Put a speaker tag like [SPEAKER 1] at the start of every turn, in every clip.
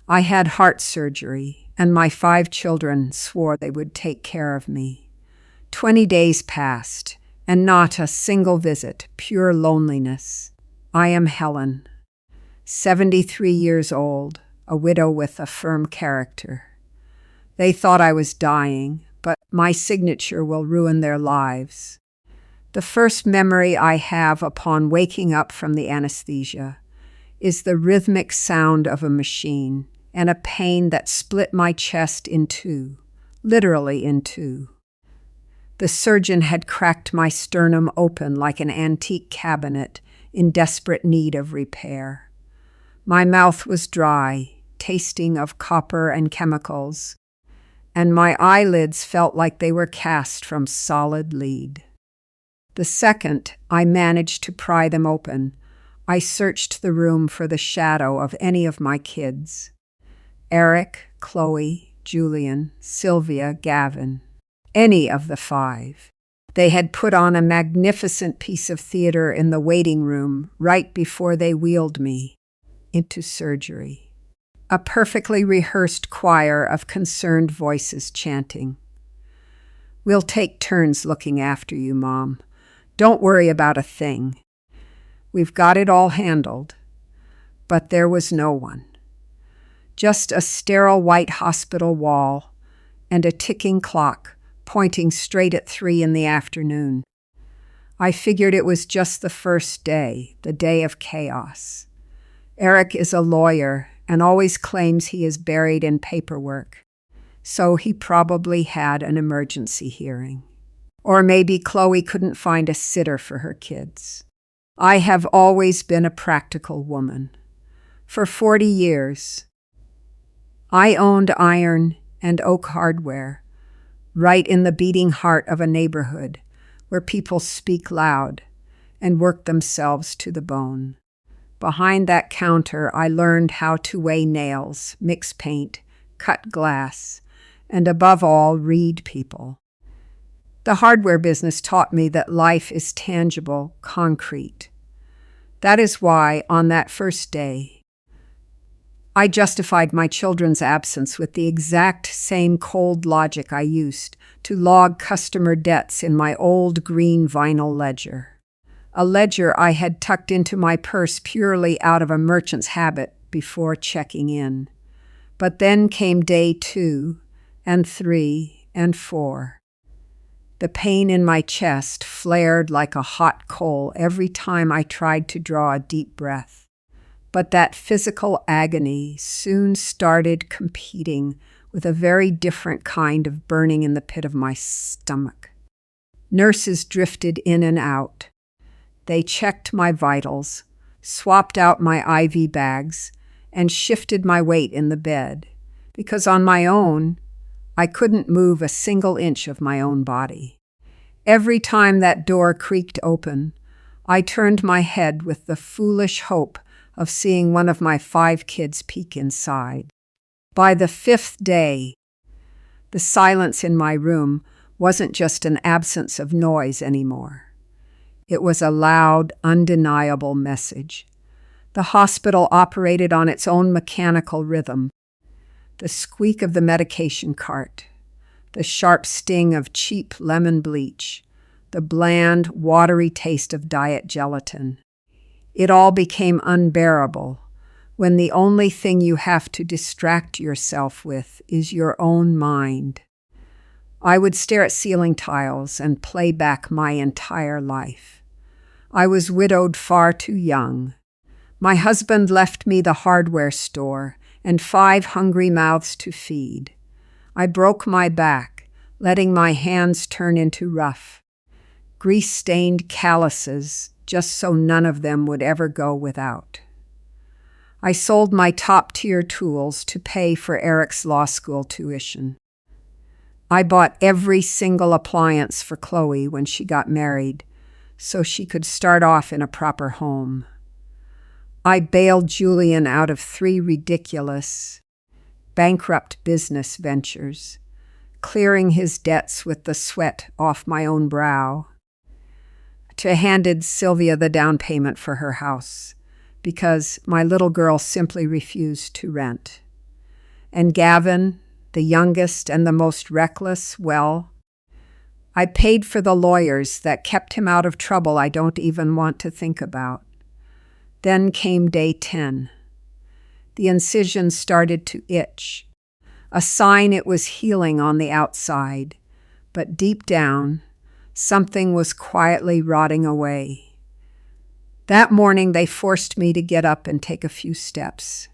[SPEAKER 1] I had heart surgery, and my 5 children swore they would take care of me. 20 days passed, and not a single visit, pure loneliness. I am Helen, 73 years old, a widow with a firm character. They thought I was dying, but my signature will ruin their lives. The first memory I have upon waking up from the anesthesia is the rhythmic sound of a machine and a pain that split my chest in two, literally in two. The surgeon had cracked my sternum open like an antique cabinet in desperate need of repair. My mouth was dry, tasting of copper and chemicals, and my eyelids felt like they were cast from solid lead. The second I managed to pry them open, I searched the room for the shadow of any of my kids. Eric, Chloe, Julian, Sylvia, Gavin. Any of the 5. They had put on a magnificent piece of theater in the waiting room right before they wheeled me into surgery. A perfectly rehearsed choir of concerned voices chanting. "We'll take turns looking after you, Mom. Don't worry about a thing. We've got it all handled." But there was no one. Just a sterile white hospital wall and a ticking clock pointing straight at 3 in the afternoon. I figured it was just the first day, the day of chaos. Eric is a lawyer and always claims he is buried in paperwork, so he probably had an emergency hearing. Or maybe Chloe couldn't find a sitter for her kids. I have always been a practical woman. For 40 years, I owned iron and oak hardware, right in the beating heart of a neighborhood where people speak loud and work themselves to the bone. Behind that counter, I learned how to weigh nails, mix paint, cut glass, and above all, read people. The hardware business taught me that life is tangible, concrete. That is why, on that first day, I justified my children's absence with the exact same cold logic I used to log customer debts in my old green vinyl ledger. A ledger I had tucked into my purse purely out of a merchant's habit before checking in. But then came day 2 and 3 and 4. The pain in my chest flared like a hot coal every time I tried to draw a deep breath. But that physical agony soon started competing with a very different kind of burning in the pit of my stomach. Nurses drifted in and out. They checked my vitals, swapped out my IV bags, and shifted my weight in the bed, because on my own, I couldn't move a single inch of my own body. Every time that door creaked open, I turned my head with the foolish hope of seeing one of my 5 kids peek inside. By the 5th day, the silence in my room wasn't just an absence of noise anymore. It was a loud, undeniable message. The hospital operated on its own mechanical rhythm. The squeak of the medication cart, the sharp sting of cheap lemon bleach, the bland, watery taste of diet gelatin. It all became unbearable when the only thing you have to distract yourself with is your own mind. I would stare at ceiling tiles and play back my entire life. I was widowed far too young. My husband left me the hardware store and 5 hungry mouths to feed. I broke my back, letting my hands turn into rough, grease-stained calluses just so none of them would ever go without. I sold my top-tier tools to pay for Eric's law school tuition. I bought every single appliance for Chloe when she got married, so she could start off in a proper home. I bailed Julian out of 3 ridiculous, bankrupt business ventures, clearing his debts with the sweat off my own brow. I handed Sylvia the down payment for her house because my little girl simply refused to rent. And Gavin, the youngest and the most reckless, well, I paid for the lawyers that kept him out of trouble I don't even want to think about. Then came day 10. The incision started to itch, a sign it was healing on the outside, but deep down, something was quietly rotting away. That morning they forced me to get up and take a few steps.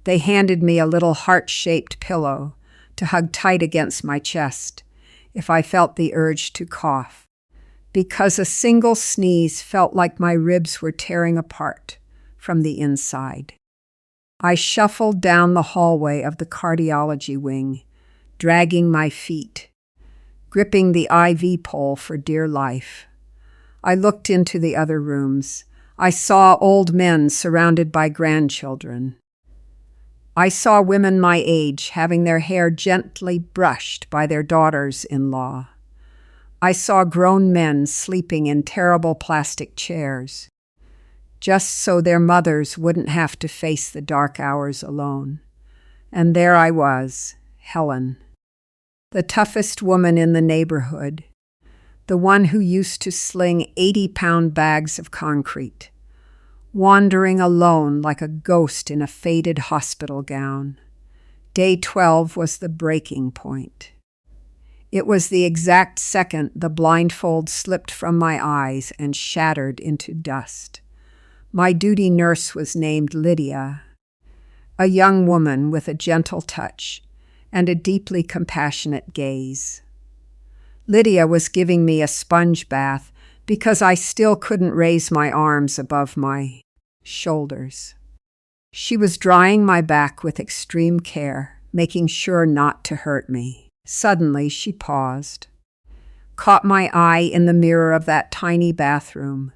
[SPEAKER 1] They handed me a little heart-shaped pillow to hug tight against my chest if I felt the urge to cough, because a single sneeze felt like my ribs were tearing apart from the inside. I shuffled down the hallway of the cardiology wing, dragging my feet, gripping the IV pole for dear life. I looked into the other rooms. I saw old men surrounded by grandchildren. I saw women my age having their hair gently brushed by their daughters-in-law. I saw grown men sleeping in terrible plastic chairs, just so their mothers wouldn't have to face the dark hours alone. And there I was, Helen, the toughest woman in the neighborhood, the one who used to sling 80-pound bags of concrete, wandering alone like a ghost in a faded hospital gown. Day 12 was the breaking point. It was the exact second the blindfold slipped from my eyes and shattered into dust. My duty nurse was named Lydia, a young woman with a gentle touch and a deeply compassionate gaze. Lydia was giving me a sponge bath because I still couldn't raise my arms above my shoulders. She was drying my back with extreme care, making sure not to hurt me. Suddenly, she paused, caught my eye in the mirror of that tiny bathroom,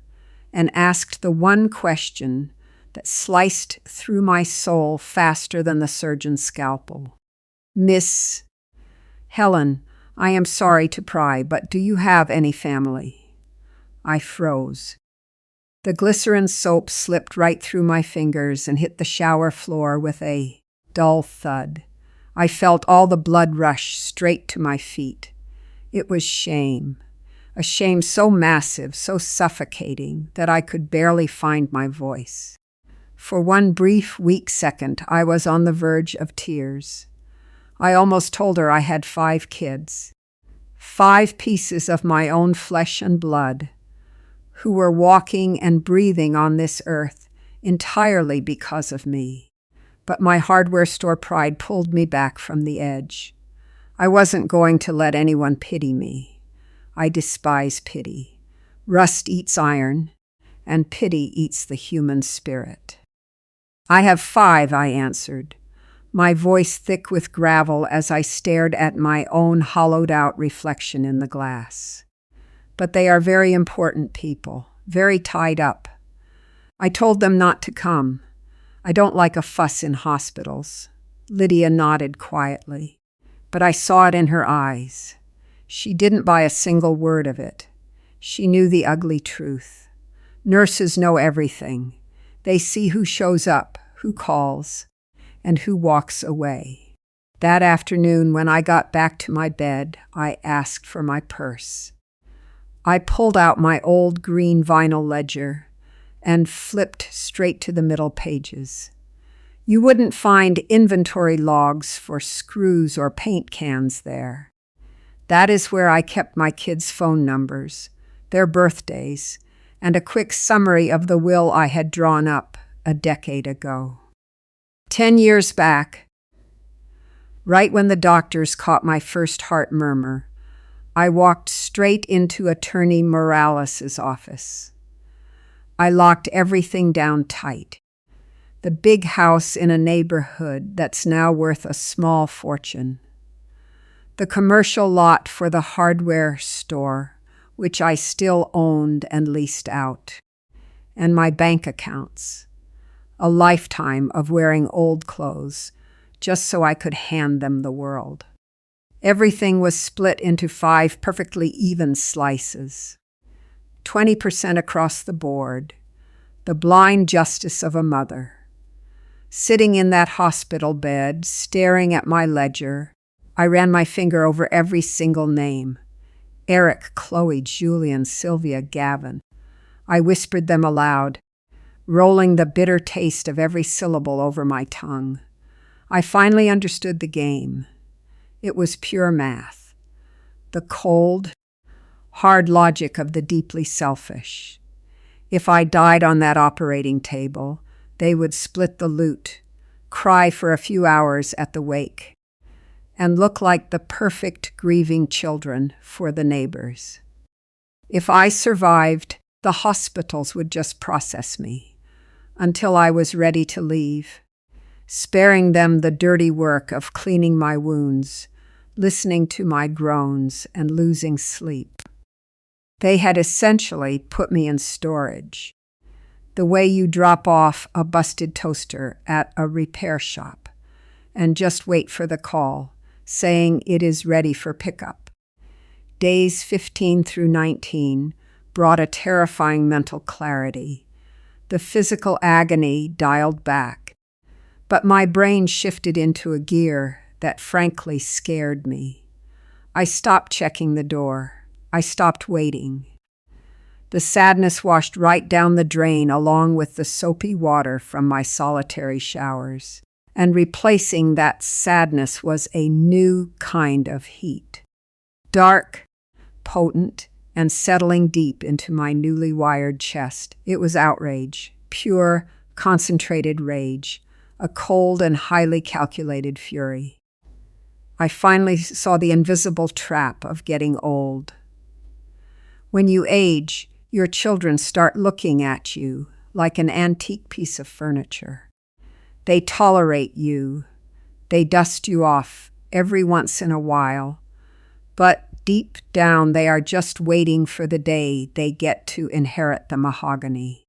[SPEAKER 1] and asked the one question that sliced through my soul faster than the surgeon's scalpel. "Miss Helen, I am sorry to pry, but do you have any family?" I froze. The glycerin soap slipped right through my fingers and hit the shower floor with a dull thud. I felt all the blood rush straight to my feet. It was shame, a shame so massive, so suffocating, that I could barely find my voice. For one brief, weak second, I was on the verge of tears. I almost told her I had 5 kids, 5 pieces of my own flesh and blood, who were walking and breathing on this earth entirely because of me. But my hardware store pride pulled me back from the edge. I wasn't going to let anyone pity me. I despise pity. Rust eats iron, and pity eats the human spirit. "I have 5, I answered, my voice thick with gravel as I stared at my own hollowed-out reflection in the glass. "But they are very important people, very tied up. I told them not to come. I don't like a fuss in hospitals." Lydia nodded quietly, but I saw it in her eyes. She didn't buy a single word of it. She knew the ugly truth. Nurses know everything. They see who shows up, who calls, and who walks away. That afternoon, when I got back to my bed, I asked for my purse. I pulled out my old green vinyl ledger and flipped straight to the middle pages. You wouldn't find inventory logs for screws or paint cans there. That is where I kept my kids' phone numbers, their birthdays, and a quick summary of the will I had drawn up a decade ago. 10 years back, right when the doctors caught my first heart murmur, I walked straight into Attorney Morales' office. I locked everything down tight. The big house in a neighborhood that's now worth a small fortune. The commercial lot for the hardware store, which I still owned and leased out. And my bank accounts. A lifetime of wearing old clothes, just so I could hand them the world. Everything was split into 5 perfectly even slices. 20% across the board, the blind justice of a mother. Sitting in that hospital bed, staring at my ledger, I ran my finger over every single name. Eric, Chloe, Julian, Sylvia, Gavin. I whispered them aloud, rolling the bitter taste of every syllable over my tongue. I finally understood the game. It was pure math. The cold, hard logic of the deeply selfish. If I died on that operating table, they would split the loot, cry for a few hours at the wake, and look like the perfect grieving children for the neighbors. If I survived, the hospitals would just process me until I was ready to leave, sparing them the dirty work of cleaning my wounds, listening to my groans, and losing sleep. They had essentially put me in storage, the way you drop off a busted toaster at a repair shop and just wait for the call, saying it is ready for pickup. Days 15 through 19 brought a terrifying mental clarity. The physical agony dialed back, but my brain shifted into a gear that frankly scared me. I stopped checking the door. I stopped waiting. The sadness washed right down the drain along with the soapy water from my solitary showers, and replacing that sadness was a new kind of heat. Dark, potent, and settling deep into my newly wired chest. It was outrage, pure, concentrated rage, a cold and highly calculated fury. I finally saw the invisible trap of getting old. When you age, your children start looking at you like an antique piece of furniture. They tolerate you. They dust you off every once in a while, but deep down they are just waiting for the day they get to inherit the mahogany.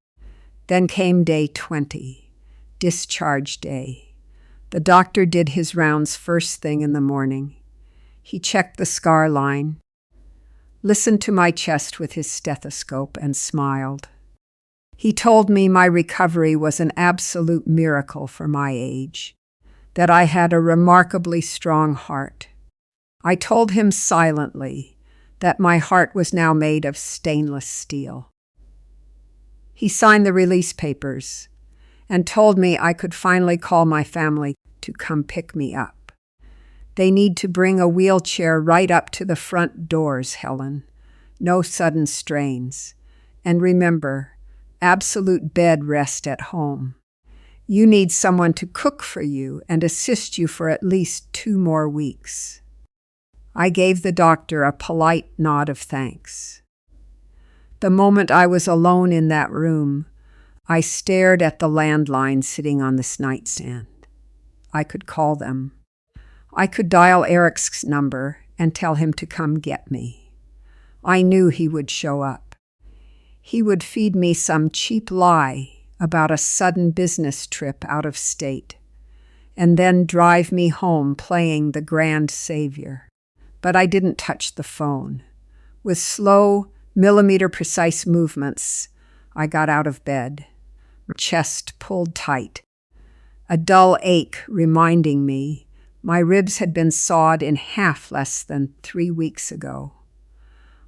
[SPEAKER 1] Then came day 20, discharge day. The doctor did his rounds first thing in the morning. He checked the scar line, listened to my chest with his stethoscope, and smiled. He told me my recovery was an absolute miracle for my age, that I had a remarkably strong heart. I told him silently that my heart was now made of stainless steel. He signed the release papers and told me I could finally call my family to come pick me up. They need to bring a wheelchair right up to the front doors, Helen. No sudden strains. And remember, absolute bed rest at home. You need someone to cook for you and assist you for at least 2 more weeks. I gave the doctor a polite nod of thanks. The moment I was alone in that room, I stared at the landline sitting on this nightstand. I could call them. I could dial Eric's number and tell him to come get me. I knew he would show up. He would feed me some cheap lie about a sudden business trip out of state, and then drive me home playing the grand savior. But I didn't touch the phone. With slow, millimeter-precise movements, I got out of bed, chest pulled tight, a dull ache reminding me my ribs had been sawed in half less than 3 weeks ago.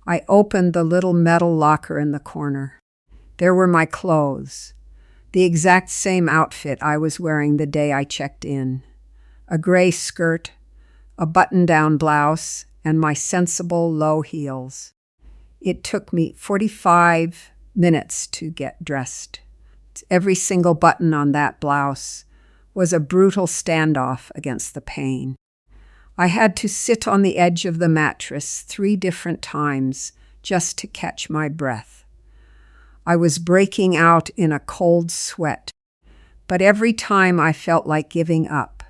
[SPEAKER 1] I opened the little metal locker in the corner. There were my clothes, the exact same outfit I was wearing the day I checked in. A gray skirt, a button-down blouse, and my sensible low heels. It took me 45 minutes to get dressed. Every single button on that blouse was a brutal standoff against the pain. I had to sit on the edge of the mattress 3 different times just to catch my breath. I was breaking out in a cold sweat, but every time I felt like giving up,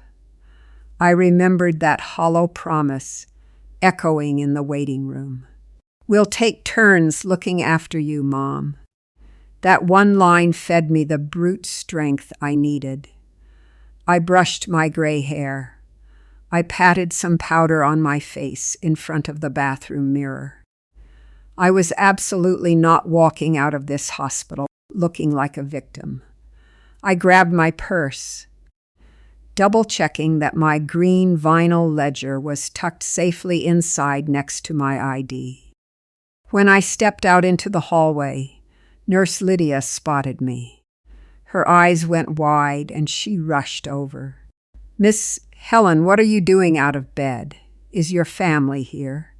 [SPEAKER 1] I remembered that hollow promise echoing in the waiting room. "We'll take turns looking after you, Mom." That one line fed me the brute strength I needed. I brushed my gray hair. I patted some powder on my face in front of the bathroom mirror. I was absolutely not walking out of this hospital looking like a victim. I grabbed my purse, double-checking that my green vinyl ledger was tucked safely inside next to my ID. When I stepped out into the hallway, Nurse Lydia spotted me. Her eyes went wide and she rushed over. "Miss Helen, what are you doing out of bed? Is your family here?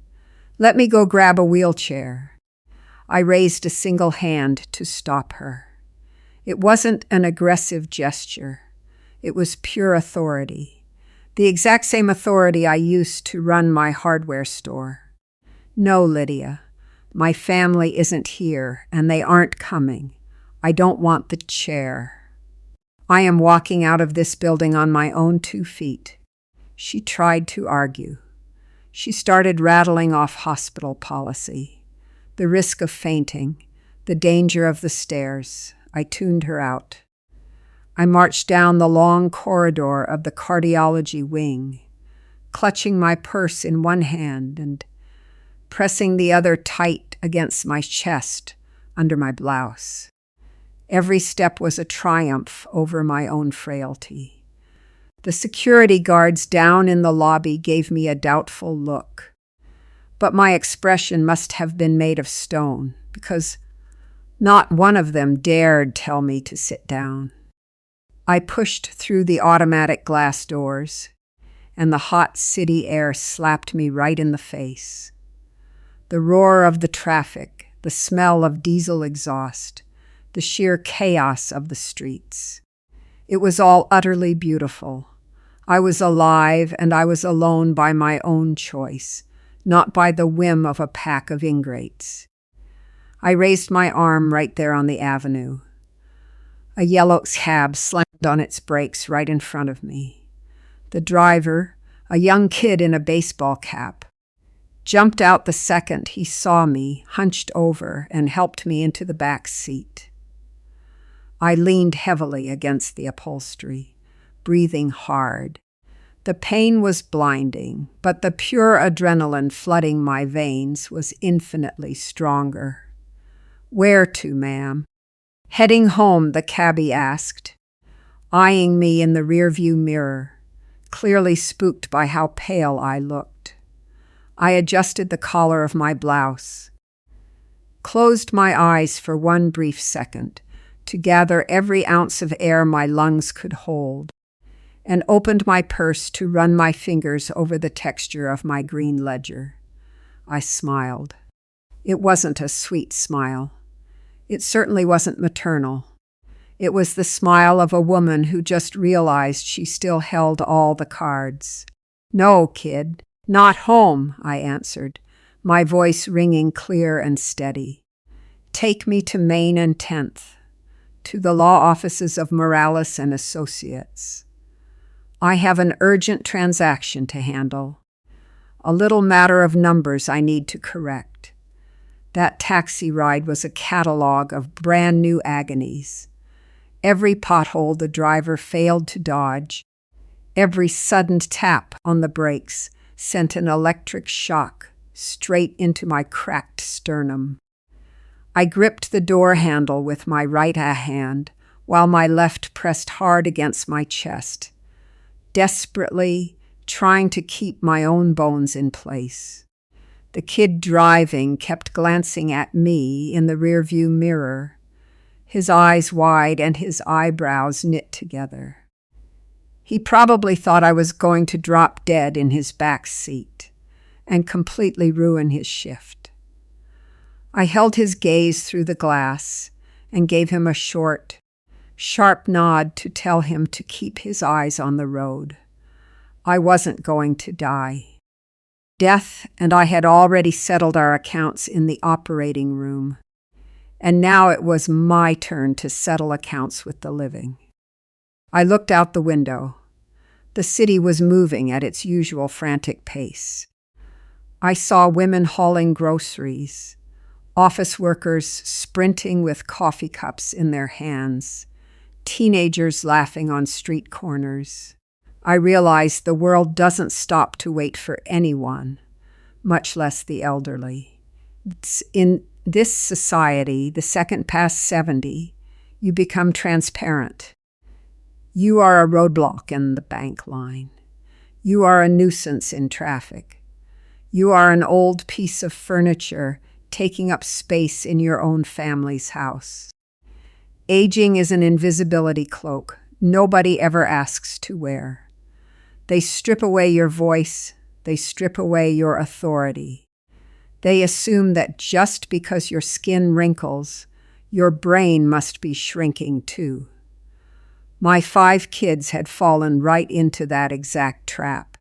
[SPEAKER 1] Let me go grab a wheelchair." I raised a single hand to stop her. It wasn't an aggressive gesture. It was pure authority. The exact same authority I used to run my hardware store. "No, Lydia. My family isn't here, and they aren't coming. I don't want the chair. I am walking out of this building on my own 2 feet." She tried to argue. She started rattling off hospital policy. The risk of fainting, the danger of the stairs. I tuned her out. I marched down the long corridor of the cardiology wing, clutching my purse in one hand and pressing the other tight against my chest under my blouse. Every step was a triumph over my own frailty. The security guards down in the lobby gave me a doubtful look, but my expression must have been made of stone, because not one of them dared tell me to sit down. I pushed through the automatic glass doors, and the hot city air slapped me right in the face. The roar of the traffic, the smell of diesel exhaust, the sheer chaos of the streets. It was all utterly beautiful. I was alive, and I was alone by my own choice, not by the whim of a pack of ingrates. I raised my arm right there on the avenue. A yellow cab slammed on its brakes right in front of me. The driver, a young kid in a baseball cap, jumped out the second he saw me, hunched over, and helped me into the back seat. I leaned heavily against the upholstery, breathing hard. The pain was blinding, but the pure adrenaline flooding my veins was infinitely stronger. "Where to, ma'am?" "Heading home," the cabbie asked, eyeing me in the rearview mirror, clearly spooked by how pale I looked. I adjusted the collar of my blouse, closed my eyes for one brief second to gather every ounce of air my lungs could hold, and opened my purse to run my fingers over the texture of my green ledger. I smiled. It wasn't a sweet smile. It certainly wasn't maternal. It was the smile of a woman who just realized she still held all the cards. "No, kid, not home," I answered, my voice ringing clear and steady. "Take me to Main and 10th, to the law offices of Morales and Associates. I have an urgent transaction to handle, a little matter of numbers I need to correct." That taxi ride was a catalog of brand new agonies. Every pothole the driver failed to dodge, every sudden tap on the brakes sent an electric shock straight into my cracked sternum. I gripped the door handle with my right hand while my left pressed hard against my chest, desperately trying to keep my own bones in place. The kid driving kept glancing at me in the rearview mirror, his eyes wide and his eyebrows knit together. He probably thought I was going to drop dead in his back seat and completely ruin his shift. I held his gaze through the glass and gave him a short, sharp nod to tell him to keep his eyes on the road. I wasn't going to die. Death and I had already settled our accounts in the operating room, and now it was my turn to settle accounts with the living. I looked out the window. The city was moving at its usual frantic pace. I saw women hauling groceries, office workers sprinting with coffee cups in their hands, teenagers laughing on street corners. I realized the world doesn't stop to wait for anyone, much less the elderly. In this society, the second past 70, you become transparent. You are a roadblock in the bank line. You are a nuisance in traffic. You are an old piece of furniture taking up space in your own family's house. Aging is an invisibility cloak nobody ever asks to wear. They strip away your voice. They strip away your authority. They assume that just because your skin wrinkles, your brain must be shrinking too. My 5 kids had fallen right into that exact trap.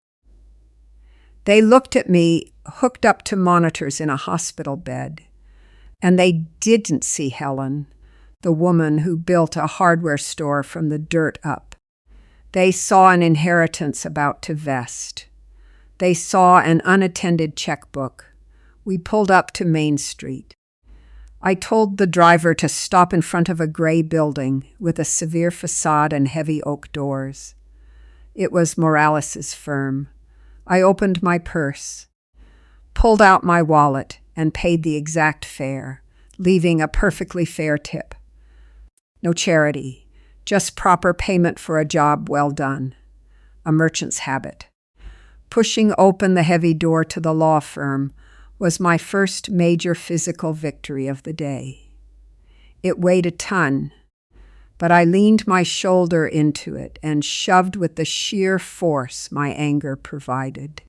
[SPEAKER 1] They looked at me, hooked up to monitors in a hospital bed, and they didn't see Helen, the woman who built a hardware store from the dirt up. They saw an inheritance about to vest. They saw an unattended checkbook. We pulled up to Main Street. I told the driver to stop in front of a gray building with a severe facade and heavy oak doors. It was Morales's firm. I opened my purse, pulled out my wallet, and paid the exact fare, leaving a perfectly fair tip. No charity, just proper payment for a job well done. A merchant's habit. Pushing open the heavy door to the law firm was my first major physical victory of the day. It weighed a ton, but I leaned my shoulder into it and shoved with the sheer force my anger provided.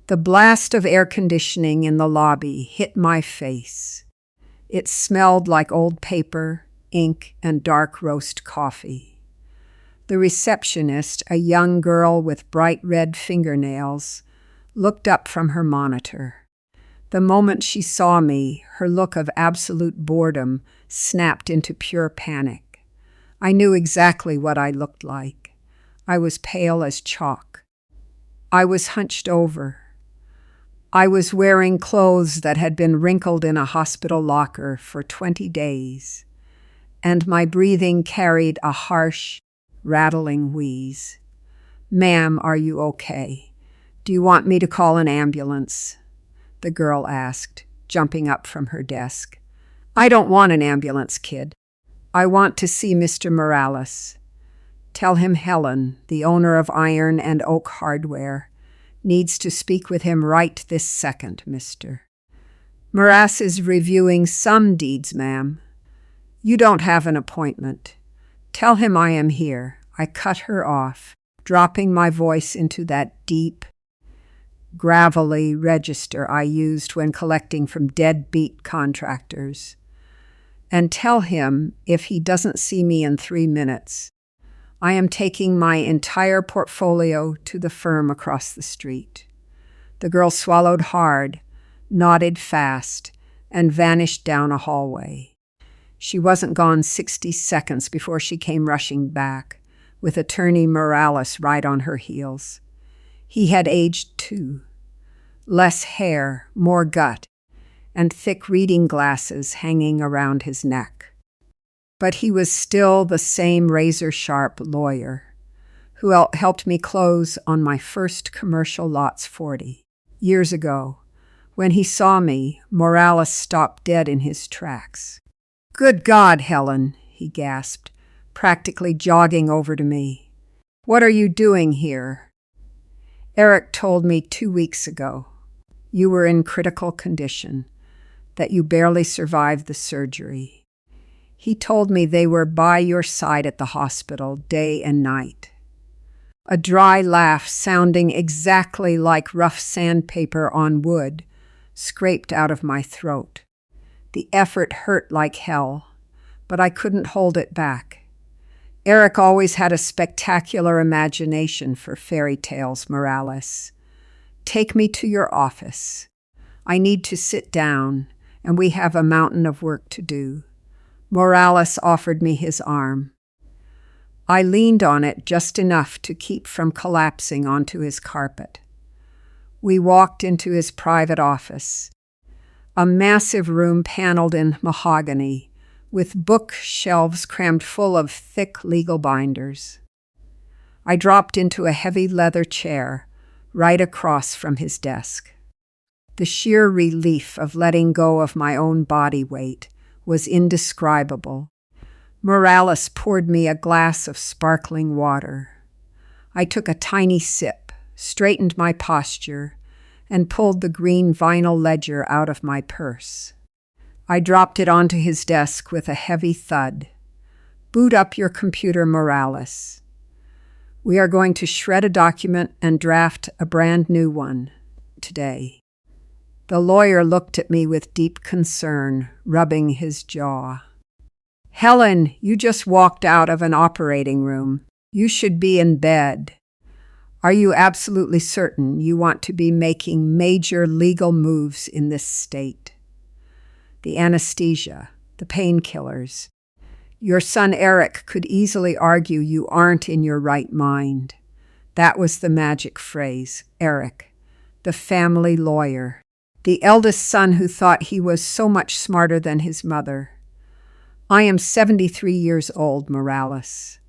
[SPEAKER 1] The blast of air conditioning in the lobby hit my face. It smelled like old paper, ink, and dark roast coffee. The receptionist, a young girl with bright red fingernails, looked up from her monitor. The moment she saw me, her look of absolute boredom snapped into pure panic. I knew exactly what I looked like. I was pale as chalk. I was hunched over. I was wearing clothes that had been wrinkled in a hospital locker for 20 days, and my breathing carried a harsh, rattling wheeze. "Ma'am, are you okay? Do you want me to call an ambulance?" the girl asked, jumping up from her desk. "I don't want an ambulance, kid. I want to see Mr. Morales. Tell him Helen, the owner of Iron and Oak Hardware, needs to speak with him right this second, mister. Morales is reviewing some deeds, ma'am. You don't have an appointment. Tell him I am here." I cut her off, dropping my voice into that deep, gravelly register I used when collecting from deadbeat contractors. "And tell him, if he doesn't see me in 3 minutes, I am taking my entire portfolio to the firm across the street." The girl swallowed hard, nodded fast, and vanished down a hallway. She wasn't gone 60 seconds before she came rushing back, with Attorney Morales right on her heels. He had aged too. Less hair, more gut, and thick reading glasses hanging around his neck. But he was still the same razor-sharp lawyer who helped me close on my first commercial lots 40. Years ago, when he saw me, Morales stopped dead in his tracks. "Good God, Helen," he gasped, practically jogging over to me. "What are you doing here?" "Eric told me 2 weeks ago. You were in critical condition, that you barely survived the surgery. He told me they were by your side at the hospital day and night." A dry laugh sounding exactly like rough sandpaper on wood scraped out of my throat. The effort hurt like hell, but I couldn't hold it back. Eric always had a spectacular imagination for fairy tales, Morales. "Take me to your office. I need to sit down, and we have a mountain of work to do." Morales offered me his arm. I leaned on it just enough to keep from collapsing onto his carpet. We walked into his private office, a massive room paneled in mahogany, with bookshelves crammed full of thick legal binders. I dropped into a heavy leather chair right across from his desk. The sheer relief of letting go of my own body weight was indescribable. Morales poured me a glass of sparkling water. I took a tiny sip, straightened my posture, and pulled the green vinyl ledger out of my purse. I dropped it onto his desk with a heavy thud. "Boot up your computer, Morales. We are going to shred a document and draft a brand new one today." The lawyer looked at me with deep concern, rubbing his jaw. "Helen, you just walked out of an operating room. You should be in bed. Are you absolutely certain you want to be making major legal moves in this state? The anesthesia, the painkillers. Your son Eric could easily argue you aren't in your right mind." That was the magic phrase, Eric, the family lawyer, the eldest son who thought he was so much smarter than his mother. "I am 73 years old, Morales.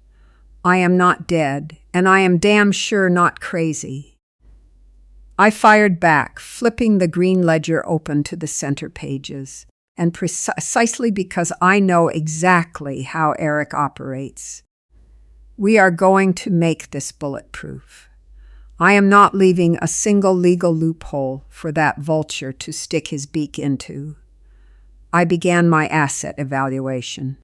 [SPEAKER 1] I am not dead, and I am damn sure not crazy." I fired back, flipping the green ledger open to the center pages, and precisely because I know exactly how Eric operates. We are going to make this bulletproof. I am not leaving a single legal loophole for that vulture to stick his beak into. I began my asset evaluation.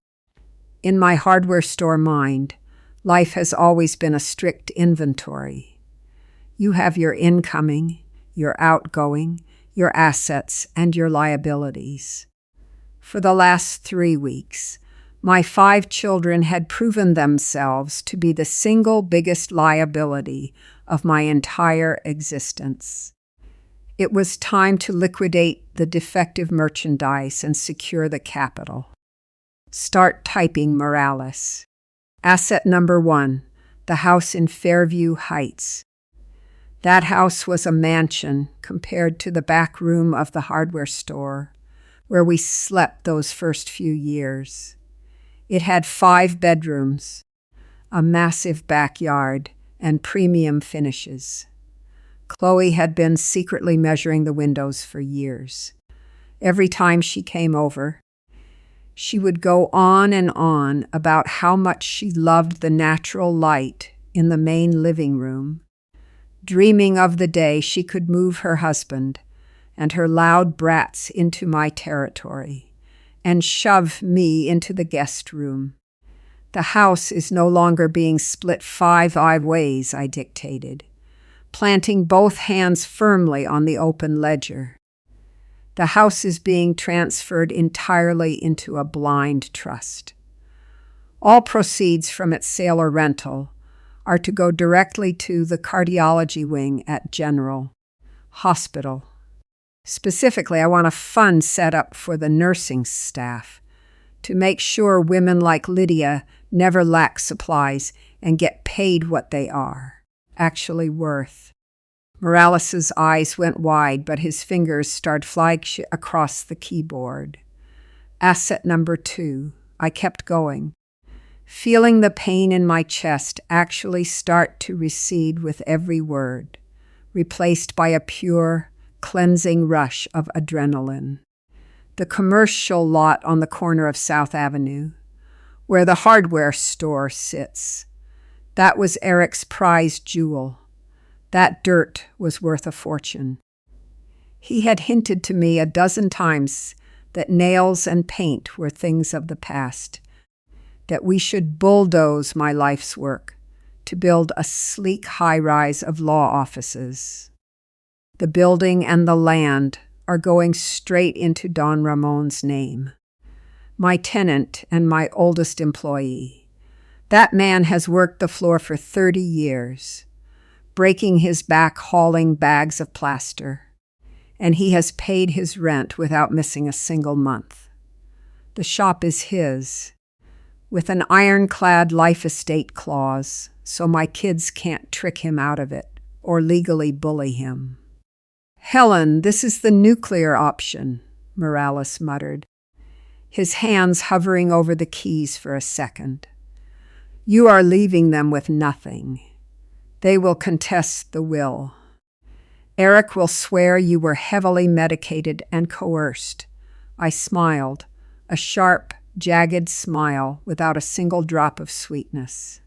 [SPEAKER 1] In my hardware store mind, life has always been a strict inventory. You have your incoming, your outgoing, your assets, and your liabilities. For the last 3 weeks, my 5 children had proven themselves to be the single biggest liability of my entire existence. It was time to liquidate the defective merchandise and secure the capital. Start typing, Morales. Asset number 1, the house in Fairview Heights. That house was a mansion compared to the back room of the hardware store, where we slept those first few years. It had 5 bedrooms, a massive backyard, and premium finishes. Chloe had been secretly measuring the windows for years. Every time she came over, she would go on and on about how much she loved the natural light in the main living room, dreaming of the day she could move her husband and her loud brats into my territory and shove me into the guest room. "The house is no longer being split 5 ways," I dictated, planting both hands firmly on the open ledger. "The house is being transferred entirely into a blind trust. All proceeds from its sale or rental are to go directly to the cardiology wing at General Hospital. Specifically, I want a fund set up for the nursing staff to make sure women like Lydia never lack supplies and get paid what they are actually worth." Morales's eyes went wide, but his fingers started flying across the keyboard. Asset number 2. I kept going, feeling the pain in my chest actually start to recede with every word, replaced by a pure, cleansing rush of adrenaline. The commercial lot on the corner of South Avenue, where the hardware store sits. That was Eric's prized jewel. That dirt was worth a fortune. He had hinted to me a dozen times that nails and paint were things of the past, that we should bulldoze my life's work to build a sleek high-rise of law offices. The building and the land are going straight into Don Ramon's name, my tenant and my oldest employee. That man has worked the floor for 30 years. Breaking his back hauling bags of plaster, and he has paid his rent without missing a single month. The shop is his, with an ironclad life estate clause, so my kids can't trick him out of it or legally bully him. "Helen, this is the nuclear option," Morales muttered, his hands hovering over the keys for a second. "You are leaving them with nothing. They will contest the will. Eric will swear you were heavily medicated and coerced." I smiled, a sharp, jagged smile without a single drop of sweetness.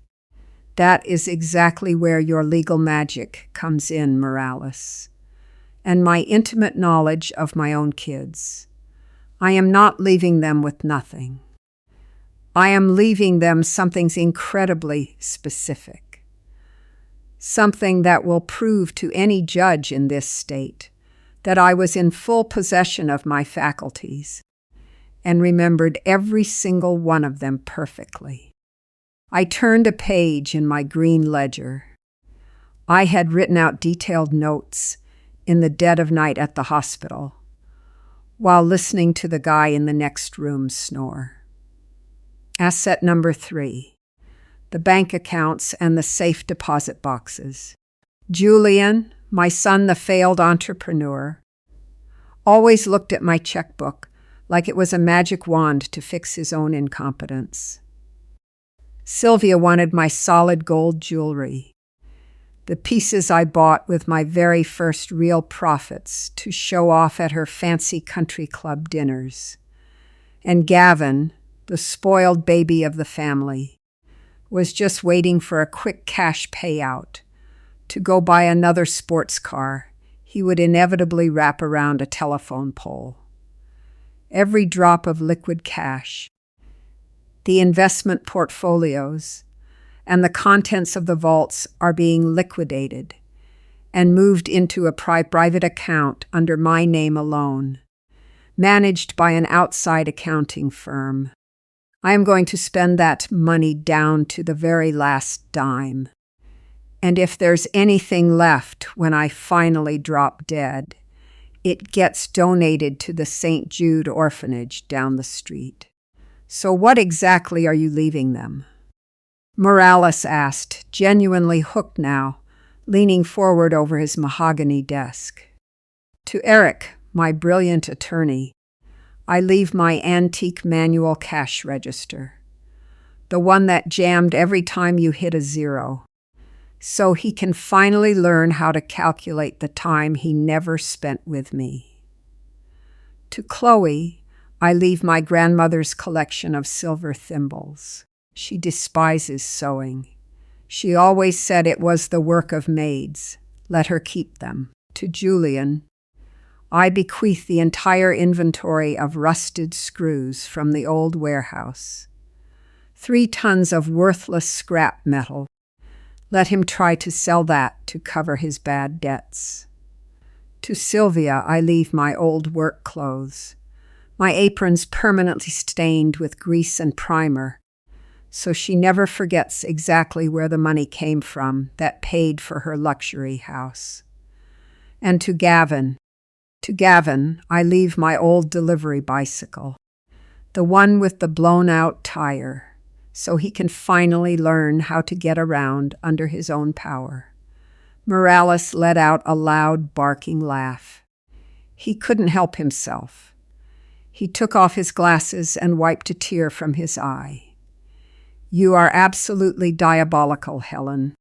[SPEAKER 1] That is exactly where your legal magic comes in, Morales, and my intimate knowledge of my own kids. I am not leaving them with nothing. I am leaving them something incredibly specific, something that will prove to any judge in this state that I was in full possession of my faculties and remembered every single one of them perfectly. I turned a page in my green ledger. I had written out detailed notes in the dead of night at the hospital while listening to the guy in the next room snore. Asset number 3, the bank accounts and the safe deposit boxes. Julian, my son, the failed entrepreneur, always looked at my checkbook like it was a magic wand to fix his own incompetence. Sylvia wanted my solid gold jewelry, the pieces I bought with my very first real profits to show off at her fancy country club dinners. And Gavin, the spoiled baby of the family, was just waiting for a quick cash payout to go buy another sports car he would inevitably wrap around a telephone pole. Every drop of liquid cash, the investment portfolios, and the contents of the vaults are being liquidated and moved into a private account under my name alone, managed by an outside accounting firm. I am going to spend that money down to the very last dime. And if there's anything left when I finally drop dead, it gets donated to the St. Jude orphanage down the street. So what exactly are you leaving them? Morales asked, genuinely hooked now, leaning forward over his mahogany desk. To Eric, my brilliant attorney, I leave my antique manual cash register, the one that jammed every time you hit a zero, so he can finally learn how to calculate the time he never spent with me. To Chloe, I leave my grandmother's collection of silver thimbles. She despises sewing. She always said it was the work of maids. Let her keep them. To Julian, I bequeath the entire inventory of rusted screws from the old warehouse. 3 tons of worthless scrap metal. Let him try to sell that to cover his bad debts. To Sylvia, I leave my old work clothes, my aprons permanently stained with grease and primer, so she never forgets exactly where the money came from that paid for her luxury house. And to Gavin, I leave my old delivery bicycle, the one with the blown-out tire, so he can finally learn how to get around under his own power. Morales let out a loud, barking laugh. He couldn't help himself. He took off his glasses and wiped a tear from his eye. You are absolutely diabolical, Helen.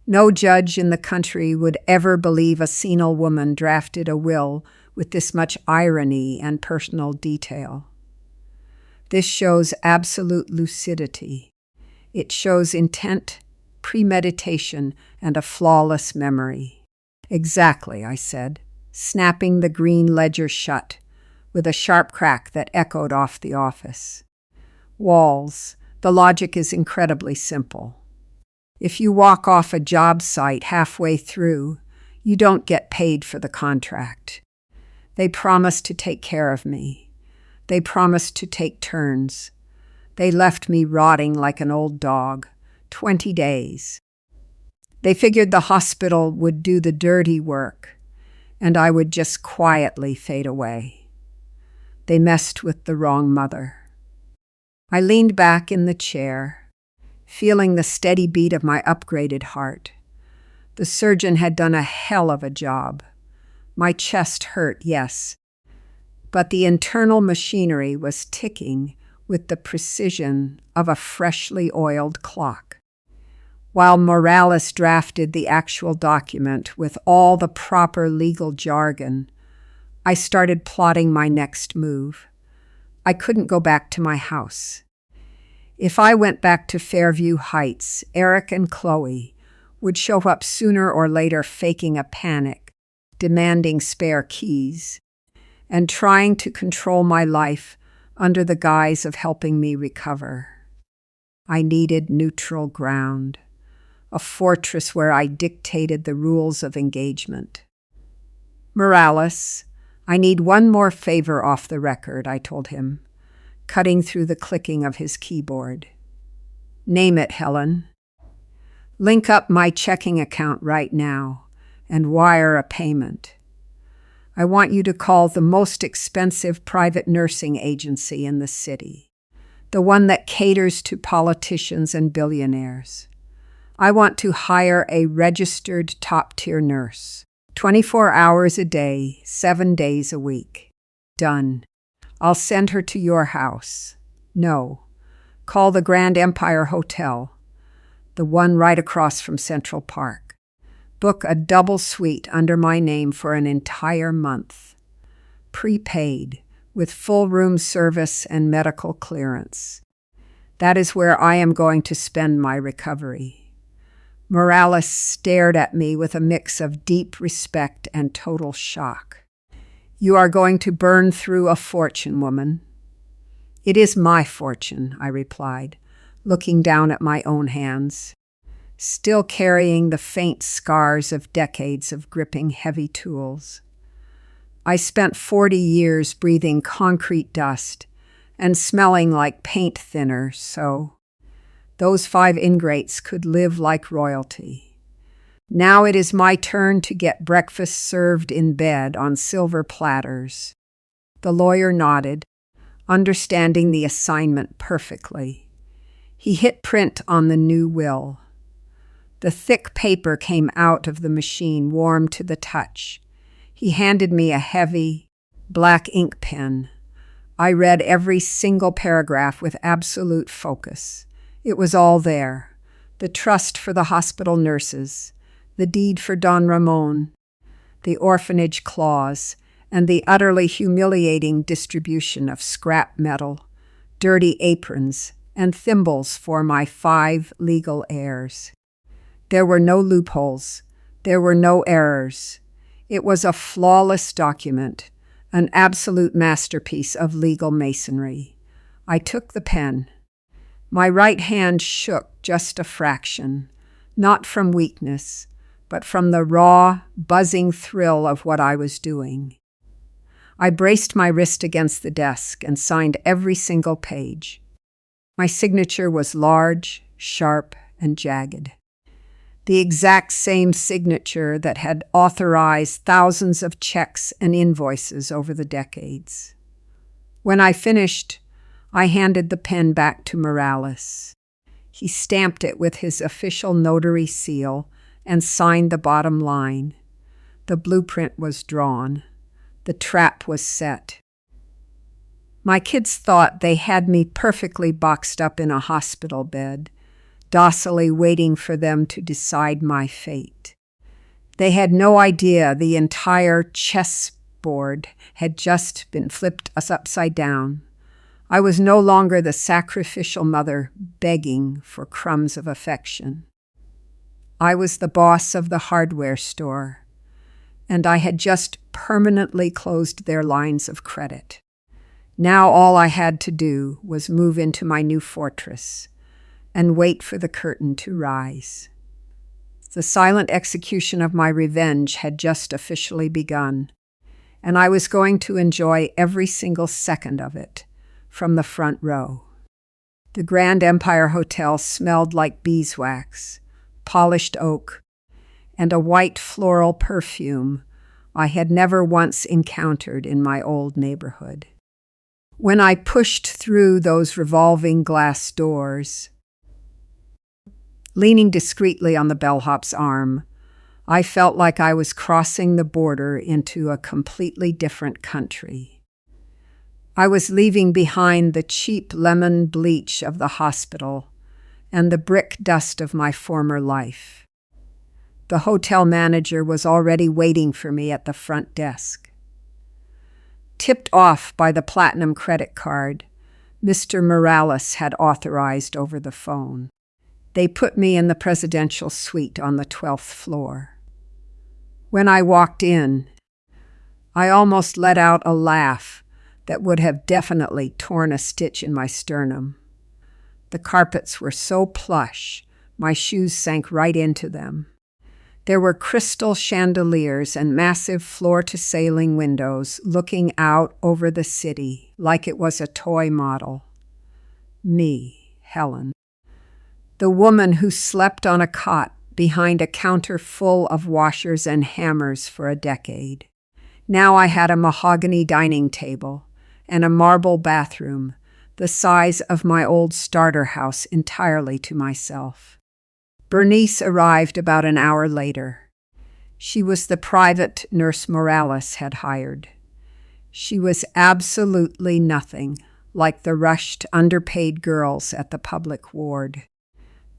[SPEAKER 1] No judge in the country would ever believe a senile woman drafted a will with this much irony and personal detail. This shows absolute lucidity. It shows intent, premeditation, and a flawless memory. Exactly, I said, snapping the green ledger shut with a sharp crack that echoed off the office. Walls, the logic is incredibly simple. If you walk off a job site halfway through, you don't get paid for the contract. They promised to take care of me. They promised to take turns. They left me rotting like an old dog, 20 days. They figured the hospital would do the dirty work, and I would just quietly fade away. They messed with the wrong mother. I leaned back in the chair, feeling the steady beat of my upgraded heart. The surgeon had done a hell of a job. My chest hurt, yes, but the internal machinery was ticking with the precision of a freshly oiled clock. While Morales drafted the actual document with all the proper legal jargon, I started plotting my next move. I couldn't go back to my house. If I went back to Fairview Heights, Eric and Chloe would show up sooner or later faking a panic, demanding spare keys, and trying to control my life under the guise of helping me recover. I needed neutral ground, a fortress where I dictated the rules of engagement. Morales, I need one more favor off the record, I told him, cutting through the clicking of his keyboard. Name it, Helen. Link up my checking account right now and wire a payment. I want you to call the most expensive private nursing agency in the city, the one that caters to politicians and billionaires. I want to hire a registered top-tier nurse, 24 hours a day, 7 days a week. Done. I'll send her to your house. No. Call the Grand Empire Hotel, the one right across from Central Park. Book a double suite under my name for an entire month. Prepaid, with full room service and medical clearance. That is where I am going to spend my recovery. Morales stared at me with a mix of deep respect and total shock. You are going to burn through a fortune, woman. It is my fortune, I replied, looking down at my own hands, still carrying the faint scars of decades of gripping heavy tools. I spent 40 years breathing concrete dust and smelling like paint thinner, so those 5 ingrates could live like royalty. Now it is my turn to get breakfast served in bed on silver platters. The lawyer nodded, understanding the assignment perfectly. He hit print on the new will. The thick paper came out of the machine, warm to the touch. He handed me a heavy, black ink pen. I read every single paragraph with absolute focus. It was all there. The trust for the hospital nurses, the deed for Don Ramon, the orphanage clause, and the utterly humiliating distribution of scrap metal, dirty aprons, and thimbles for my 5 legal heirs. There were no loopholes. There were no errors. It was a flawless document, an absolute masterpiece of legal masonry. I took the pen. My right hand shook just a fraction, not from weakness, but from the raw, buzzing thrill of what I was doing. I braced my wrist against the desk and signed every single page. My signature was large, sharp, and jagged. The exact same signature that had authorized thousands of checks and invoices over the decades. When I finished, I handed the pen back to Morales. He stamped it with his official notary seal and signed the bottom line. The blueprint was drawn. The trap was set. My kids thought they had me perfectly boxed up in a hospital bed, docilely waiting for them to decide my fate. They had no idea the entire chessboard had just been flipped upside down. I was no longer the sacrificial mother begging for crumbs of affection. I was the boss of the hardware store, and I had just permanently closed their lines of credit. Now all I had to do was move into my new fortress and wait for the curtain to rise. The silent execution of my revenge had just officially begun, and I was going to enjoy every single second of it from the front row. The Grand Empire Hotel smelled like beeswax, polished oak, and a white floral perfume I had never once encountered in my old neighborhood. When I pushed through those revolving glass doors, leaning discreetly on the bellhop's arm, I felt like I was crossing the border into a completely different country. I was leaving behind the cheap lemon bleach of the hospital and the brick dust of my former life. The hotel manager was already waiting for me at the front desk. tipped off by the platinum credit card Mr. Morales had authorized over the phone. They put me in the presidential suite on the 12th floor. When I walked in, I almost let out a laugh that would have definitely torn a stitch in my sternum. The carpets were so plush, my shoes sank right into them. There were crystal chandeliers and massive floor-to-ceiling windows looking out over the city like it was a toy model. Me, Helen. The woman who slept on a cot behind a counter full of washers and hammers for a decade. Now I had a mahogany dining table and a marble bathroom, the size of my old starter house, entirely to myself. Bernice arrived about an hour later. She was the private nurse Morales had hired. She was absolutely nothing like the rushed, underpaid girls at the public ward.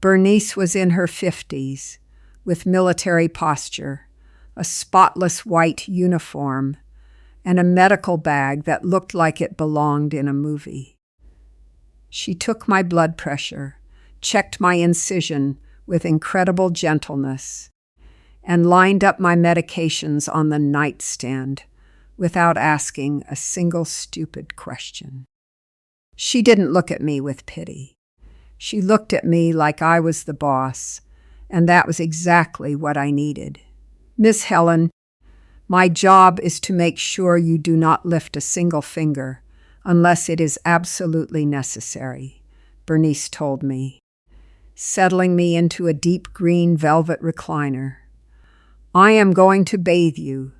[SPEAKER 1] Bernice was in her 50s, with military posture, a spotless white uniform, and a medical bag that looked like it belonged in a movie. She took my blood pressure, checked my incision with incredible gentleness, and lined up my medications on the nightstand without asking a single stupid question. She didn't look at me with pity. She looked at me like I was the boss, and that was exactly what I needed. Miss Helen, my job is to make sure you do not lift a single finger unless it is absolutely necessary, Bernice told me, settling me into a deep green velvet recliner. I am going to bathe you.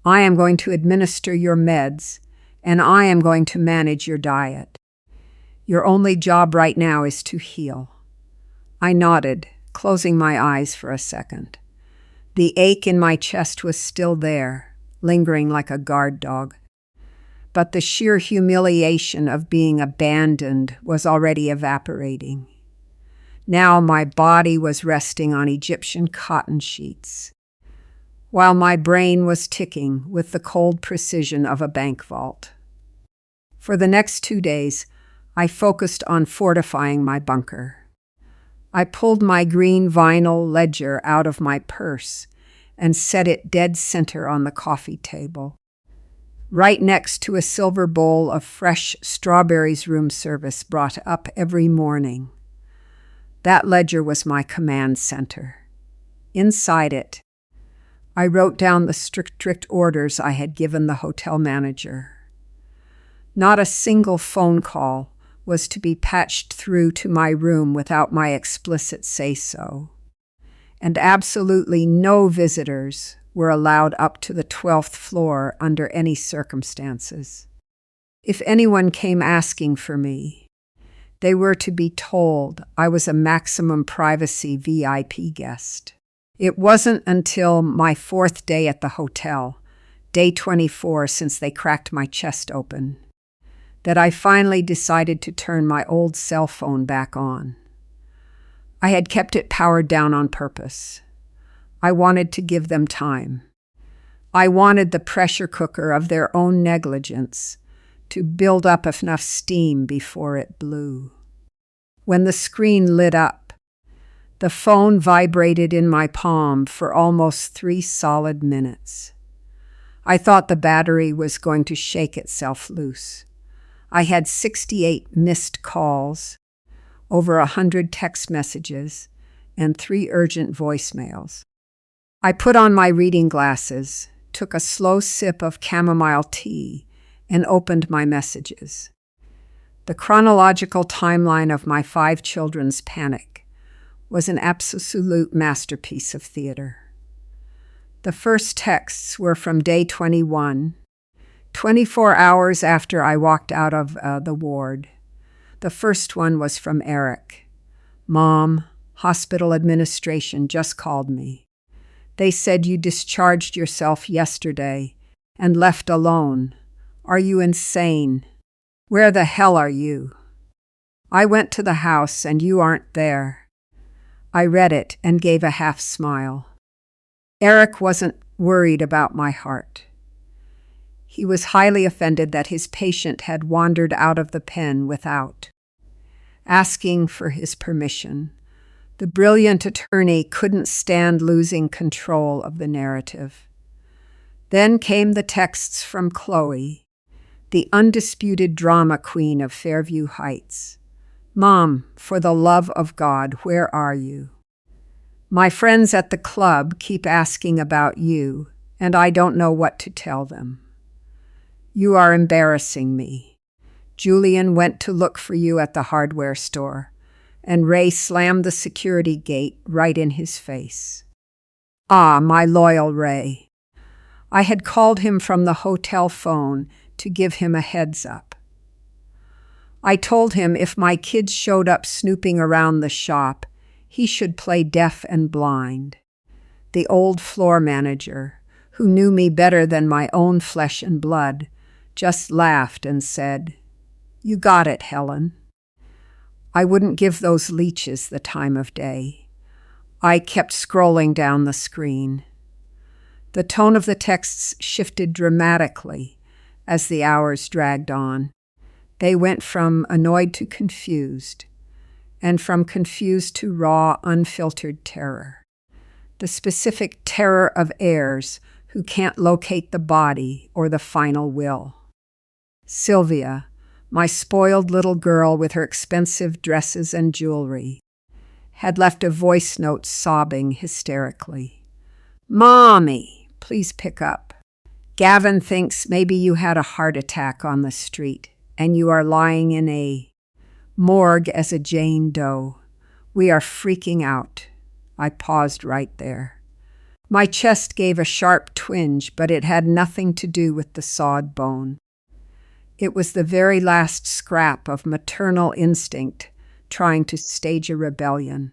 [SPEAKER 1] I am going to administer your meds, and I am going to manage your diet. Your only job right now is to heal. I nodded, closing my eyes for a second. The ache in my chest was still there, lingering like a guard dog. But the sheer humiliation of being abandoned was already evaporating. Now my body was resting on Egyptian cotton sheets, while my brain was ticking with the cold precision of a bank vault. For the next 2 days, I focused on fortifying my bunker. I pulled my green vinyl ledger out of my purse and set it dead center on the coffee table, right next to a silver bowl of fresh strawberries room service brought up every morning. That ledger was my command center. Inside it, I wrote down the strict orders I had given the hotel manager. Not a single phone call was to be patched through to my room without my explicit say-so. And absolutely no visitors were allowed up to the 12th floor under any circumstances. If anyone came asking for me, they were to be told I was a maximum privacy VIP guest. It wasn't until my 4th day at the hotel, day 24 since they cracked my chest open, that I finally decided to turn my old cell phone back on. I had kept it powered down on purpose. I wanted to give them time. I wanted the pressure cooker of their own negligence to build up enough steam before it blew. When the screen lit up, the phone vibrated in my palm for almost 3 solid minutes. I thought the battery was going to shake itself loose. I had 68 missed calls, over 100 text messages, and 3 urgent voicemails. I put on my reading glasses, took a slow sip of chamomile tea, and opened my messages. The chronological timeline of my 5 children's panic was an absolute masterpiece of theater. The first texts were from day 21, 24 hours after I walked out of the ward. The first one was from Eric. Mom, hospital administration just called me. They said you discharged yourself yesterday and left alone. Are you insane? Where the hell are you? I went to the house and you aren't there. I read it and gave a half smile. Eric wasn't worried about my heart. He was highly offended that his patient had wandered out of the pen without asking for his permission. The brilliant attorney couldn't stand losing control of the narrative. Then came the texts from Chloe, the undisputed drama queen of Fairview Heights. "Mom, for the love of God, where are you? My friends at the club keep asking about you, and I don't know what to tell them. You are embarrassing me. Julian went to look for you at the hardware store, and Ray slammed the security gate right in his face." Ah, my loyal Ray. I had called him from the hotel phone to give him a heads up. I told him if my kids showed up snooping around the shop, he should play deaf and blind. The old floor manager, who knew me better than my own flesh and blood, just laughed and said, "You got it, Helen." I wouldn't give those leeches the time of day. I kept scrolling down the screen. The tone of the texts shifted dramatically as the hours dragged on. They went from annoyed to confused, and from confused to raw, unfiltered terror. The specific terror of heirs who can't locate the body or the final will. Sylvia, my spoiled little girl with her expensive dresses and jewelry, had left a voice note sobbing hysterically. "Mommy, please pick up. Gavin thinks maybe you had a heart attack on the street and you are lying in a morgue as a Jane Doe. We are freaking out." I paused right there. My chest gave a sharp twinge, but it had nothing to do with the sawed bone. It was the very last scrap of maternal instinct trying to stage a rebellion.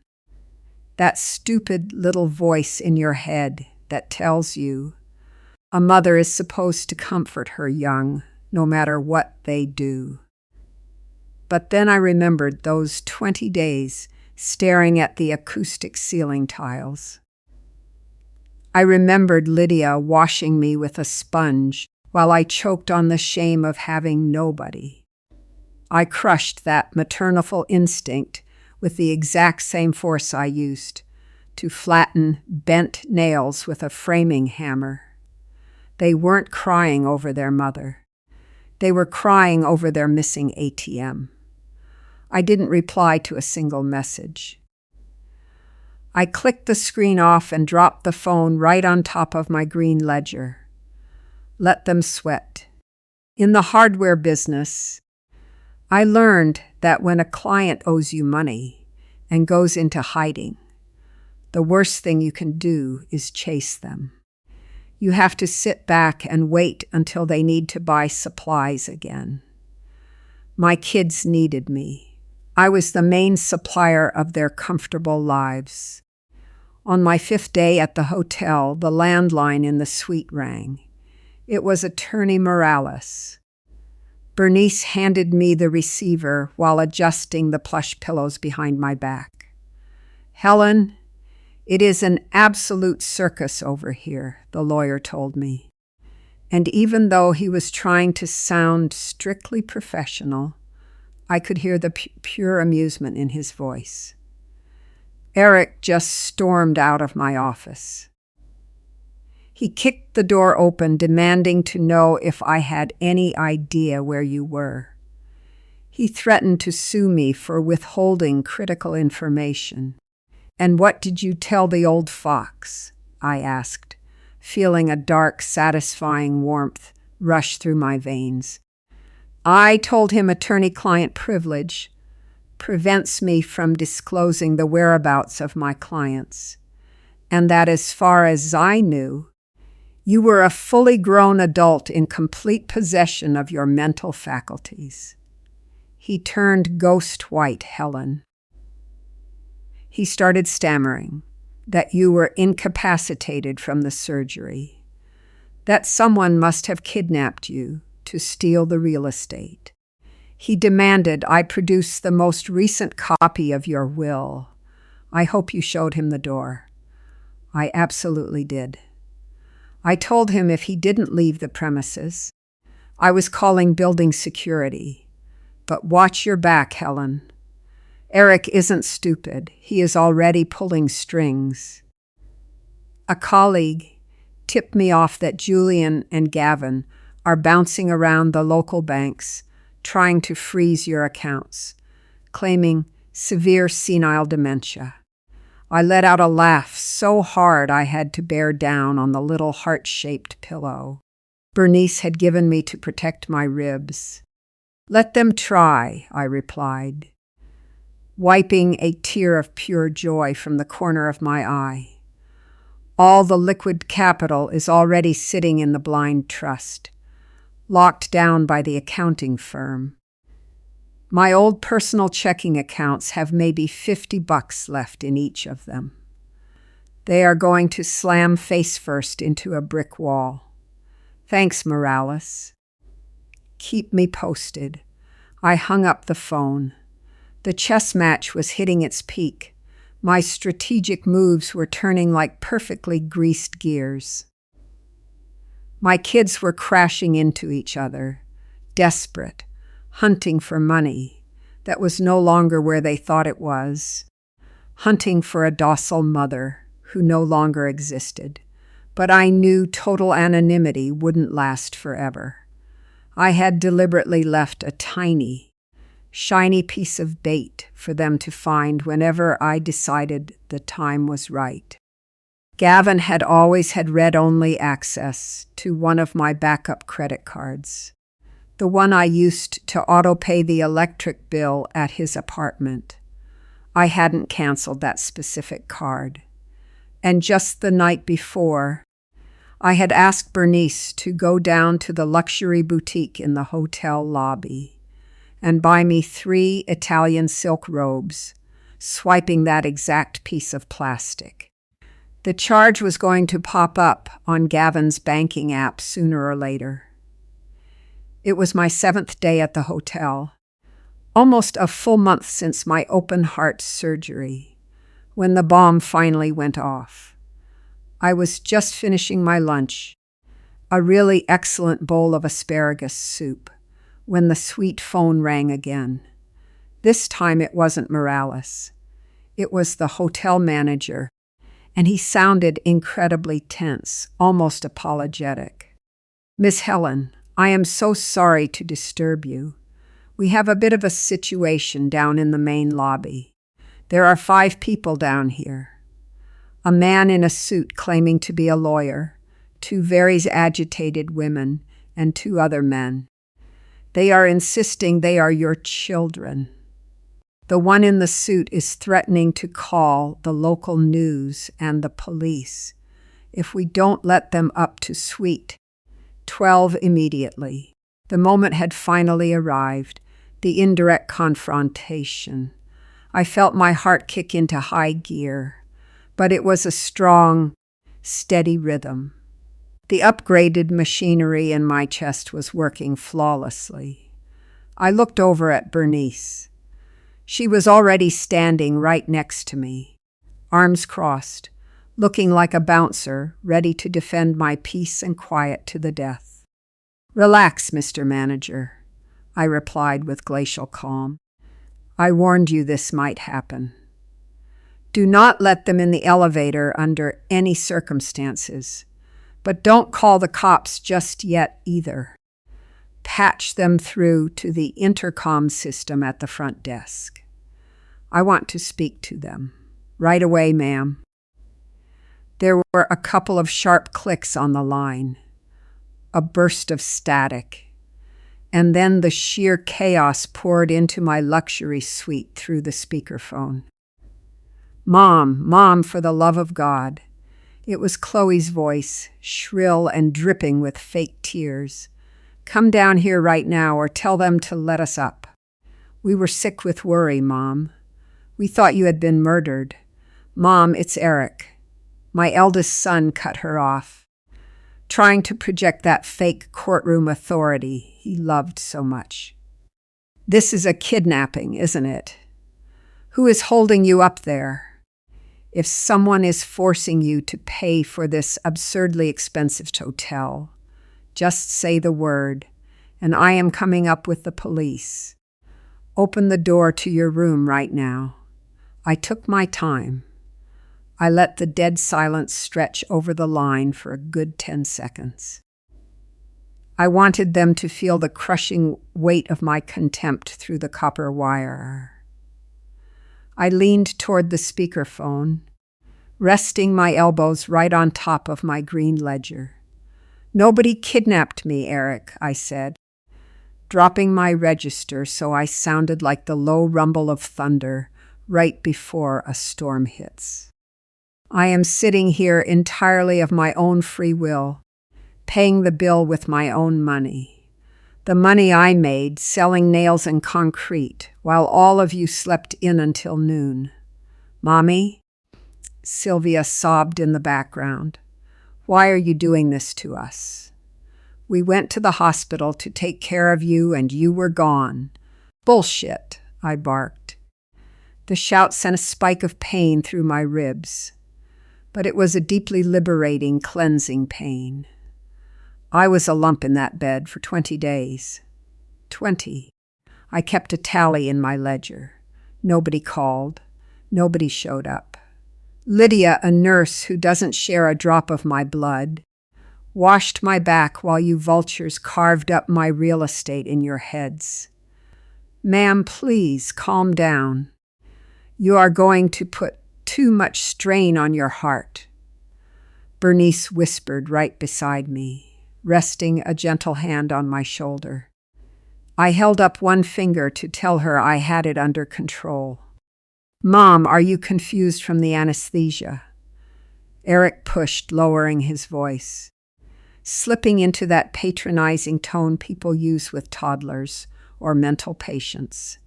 [SPEAKER 1] That stupid little voice in your head that tells you a mother is supposed to comfort her young, no matter what they do. But then I remembered those 20 days staring at the acoustic ceiling tiles. I remembered Lydia washing me with a sponge while I choked on the shame of having nobody. I crushed that maternal instinct with the exact same force I used to flatten bent nails with a framing hammer. They weren't crying over their mother. They were crying over their missing ATM. I didn't reply to a single message. I clicked the screen off and dropped the phone right on top of my green ledger. Let them sweat. In the hardware business, I learned that when a client owes you money and goes into hiding, the worst thing you can do is chase them. You have to sit back and wait until they need to buy supplies again. My kids needed me. I was the main supplier of their comfortable lives. On my 5th day at the hotel, the landline in the suite rang. It was Attorney Morales. Bernice handed me the receiver while adjusting the plush pillows behind my back. "Helen, it is an absolute circus over here," the lawyer told me. And even though he was trying to sound strictly professional, I could hear the pure amusement in his voice. Eric just stormed out of my office. He kicked the door open, demanding to know if I had any idea where you were. He threatened to sue me for withholding critical information. "And what did you tell the old fox?" I asked, feeling a dark, satisfying warmth rush through my veins. "I told him attorney-client privilege prevents me from disclosing the whereabouts of my clients, and that as far as I knew, you were a fully grown adult in complete possession of your mental faculties." He turned ghost white, Helen. He started stammering that you were incapacitated from the surgery, that someone must have kidnapped you to steal the real estate. He demanded I produce the most recent copy of your will. I hope you showed him the door. I absolutely did. I told him if he didn't leave the premises, I was calling building security. But watch your back, Helen. Eric isn't stupid. He is already pulling strings. A colleague tipped me off that Julian and Gavin are bouncing around the local banks, trying to freeze your accounts, claiming severe senile dementia. I let out a laugh so hard I had to bear down on the little heart-shaped pillow Bernice had given me to protect my ribs. Let them try, I replied, wiping a tear of pure joy from the corner of my eye. All the liquid capital is already sitting in the blind trust, locked down by the accounting firm. My old personal checking accounts have maybe $50 left in each of them. They are going to slam face first into a brick wall. Thanks, Morales. Keep me posted. I hung up the phone. The chess match was hitting its peak. My strategic moves were turning like perfectly greased gears. My kids were crashing into each other, desperate, hunting for money that was no longer where they thought it was, hunting for a docile mother who no longer existed. But I knew total anonymity wouldn't last forever. I had deliberately left a tiny, shiny piece of bait for them to find whenever I decided the time was right. Gavin had always had read-only access to one of my backup credit cards, the one I used to auto-pay the electric bill at his apartment. I hadn't canceled that specific card. And just the night before, I had asked Bernice to go down to the luxury boutique in the hotel lobby and buy me 3 Italian silk robes, swiping that exact piece of plastic. The charge was going to pop up on Gavin's banking app sooner or later. It was my 7th day at the hotel, almost a full month since my open-heart surgery, when the bomb finally went off. I was just finishing my lunch, a really excellent bowl of asparagus soup, when the sweet phone rang again. This time it wasn't Morales. It was the hotel manager, and he sounded incredibly tense, almost apologetic. Miss Helen, I am so sorry to disturb you. We have a bit of a situation down in the main lobby. There are 5 people down here. A man in a suit claiming to be a lawyer, 2 very agitated women, and 2 other men. They are insisting they are your children. The one in the suit is threatening to call the local news and the police if we don't let them up to Suite 12 immediately. The moment had finally arrived, the indirect confrontation. I felt my heart kick into high gear, but it was a strong, steady rhythm. The upgraded machinery in my chest was working flawlessly. I looked over at Bernice. She was already standing right next to me, arms crossed, looking like a bouncer ready to defend my peace and quiet to the death. Relax, Mr. Manager, I replied with glacial calm. I warned you this might happen. Do not let them in the elevator under any circumstances, but don't call the cops just yet either. Patch them through to the intercom system at the front desk. I want to speak to them. Right away, ma'am. There were a couple of sharp clicks on the line, a burst of static, and then the sheer chaos poured into my luxury suite through the speakerphone. Mom, for the love of God. It was Chloe's voice, shrill and dripping with fake tears. Come down here right now or tell them to let us up. We were sick with worry, Mom. We thought you had been murdered. Mom, it's Eric. My eldest son cut her off, trying to project that fake courtroom authority he loved so much. This is a kidnapping, isn't it? Who is holding you up there? If someone is forcing you to pay for this absurdly expensive hotel, just say the word, and I am coming up with the police. Open the door to your room right now." I took my time. I let the dead silence stretch over the line for a good 10 seconds. I wanted them to feel the crushing weight of my contempt through the copper wire. I leaned toward the speakerphone, resting my elbows right on top of my green ledger. "Nobody kidnapped me, Eric," I said, dropping my register so I sounded like the low rumble of thunder right before a storm hits. "I am sitting here entirely of my own free will, paying the bill with my own money. The money I made selling nails and concrete while all of you slept in until noon. Mommy," Sylvia sobbed in the background, "why are you doing this to us? We went to the hospital to take care of you and you were gone." "Bullshit," I barked. The shout sent a spike of pain through my ribs, but it was a deeply liberating, cleansing pain. I was a lump in that bed for 20 days. 20. I kept a tally in my ledger. Nobody called. Nobody showed up. Lydia, a nurse who doesn't share a drop of my blood, washed my back while you vultures carved up my real estate in your heads. "Ma'am, please calm down. You are going to put too much strain on your heart." Bernice whispered right beside me, resting a gentle hand on my shoulder. I held up one finger to tell her I had it under control. "Mom, are you confused from the anesthesia?" Eric pushed, lowering his voice, slipping into that patronizing tone people use with toddlers or mental patients.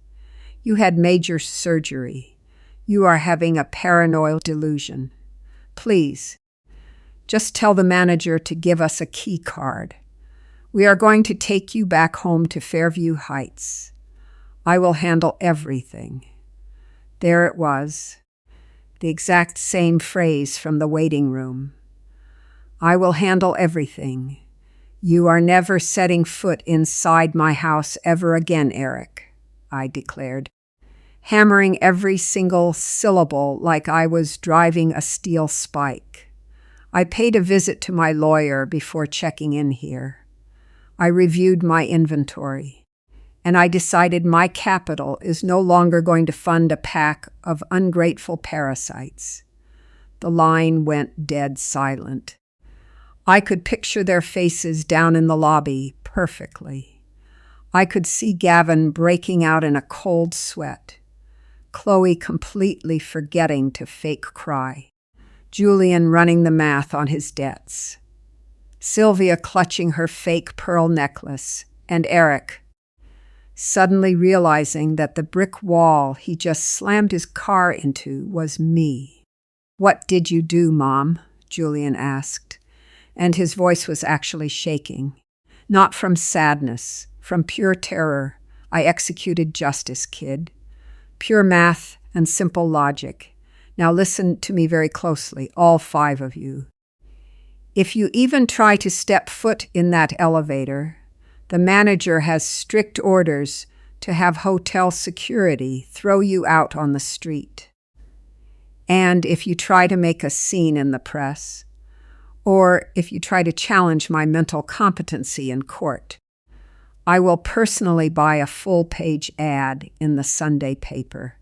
[SPEAKER 1] "You had major surgery. You are having a paranoid delusion. Please, just tell the manager to give us a key card. We are going to take you back home to Fairview Heights. I will handle everything." There it was, the exact same phrase from the waiting room. "I will handle everything. You are never setting foot inside my house ever again, Eric," I declared, hammering every single syllable like I was driving a steel spike. I paid a visit to my lawyer before checking in here. I reviewed my inventory, and I decided my capital is no longer going to fund a pack of ungrateful parasites. The line went dead silent. I could picture their faces down in the lobby perfectly. I could see Gavin breaking out in a cold sweat, Chloe completely forgetting to fake cry, Julian running the math on his debts, Sylvia clutching her fake pearl necklace, and Eric suddenly realizing that the brick wall he just slammed his car into was me. "What did you do, Mom?" Julian asked, and his voice was actually shaking. "Not from sadness, from pure terror. I executed justice, kid. Pure math and simple logic. Now listen to me very closely, all 5 of you. If you even try to step foot in that elevator, the manager has strict orders to have hotel security throw you out on the street. And if you try to make a scene in the press, or if you try to challenge my mental competency in court, I will personally buy a full-page ad in the Sunday paper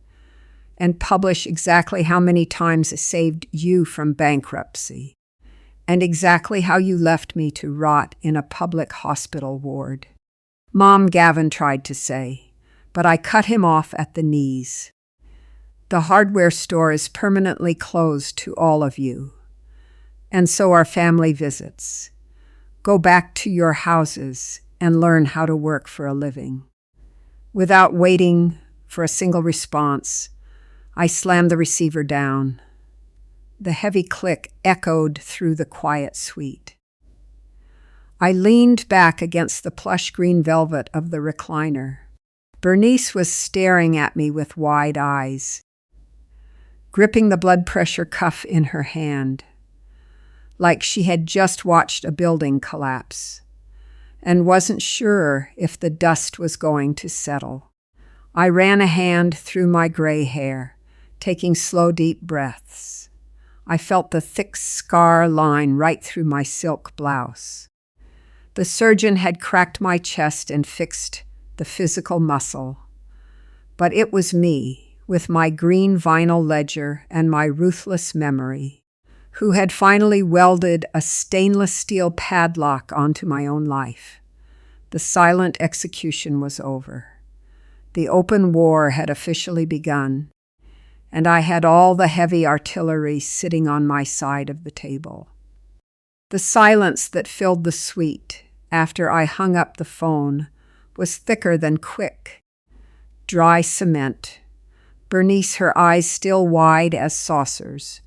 [SPEAKER 1] and publish exactly how many times I saved you from bankruptcy, and exactly how you left me to rot in a public hospital ward." "Mom," Gavin tried to say, but I cut him off at the knees. "The hardware store is permanently closed to all of you, and so are family visits. Go back to your houses and learn how to work for a living." Without waiting for a single response, I slammed the receiver down. The heavy click echoed through the quiet suite. I leaned back against the plush green velvet of the recliner. Bernice was staring at me with wide eyes, gripping the blood pressure cuff in her hand, like she had just watched a building collapse. and wasn't sure if the dust was going to settle. I ran a hand through my gray hair, taking slow, deep breaths. I felt the thick scar line right through my silk blouse. The surgeon had cracked my chest and fixed the physical muscle. But it was me, with my green vinyl ledger and my ruthless memory, who had finally welded a stainless steel padlock onto my own life. The silent execution was over. The open war had officially begun, and I had all the heavy artillery sitting on my side of the table. The silence that filled the suite after I hung up the phone was thicker than quick, dry cement. Bernice, her eyes still wide as saucers,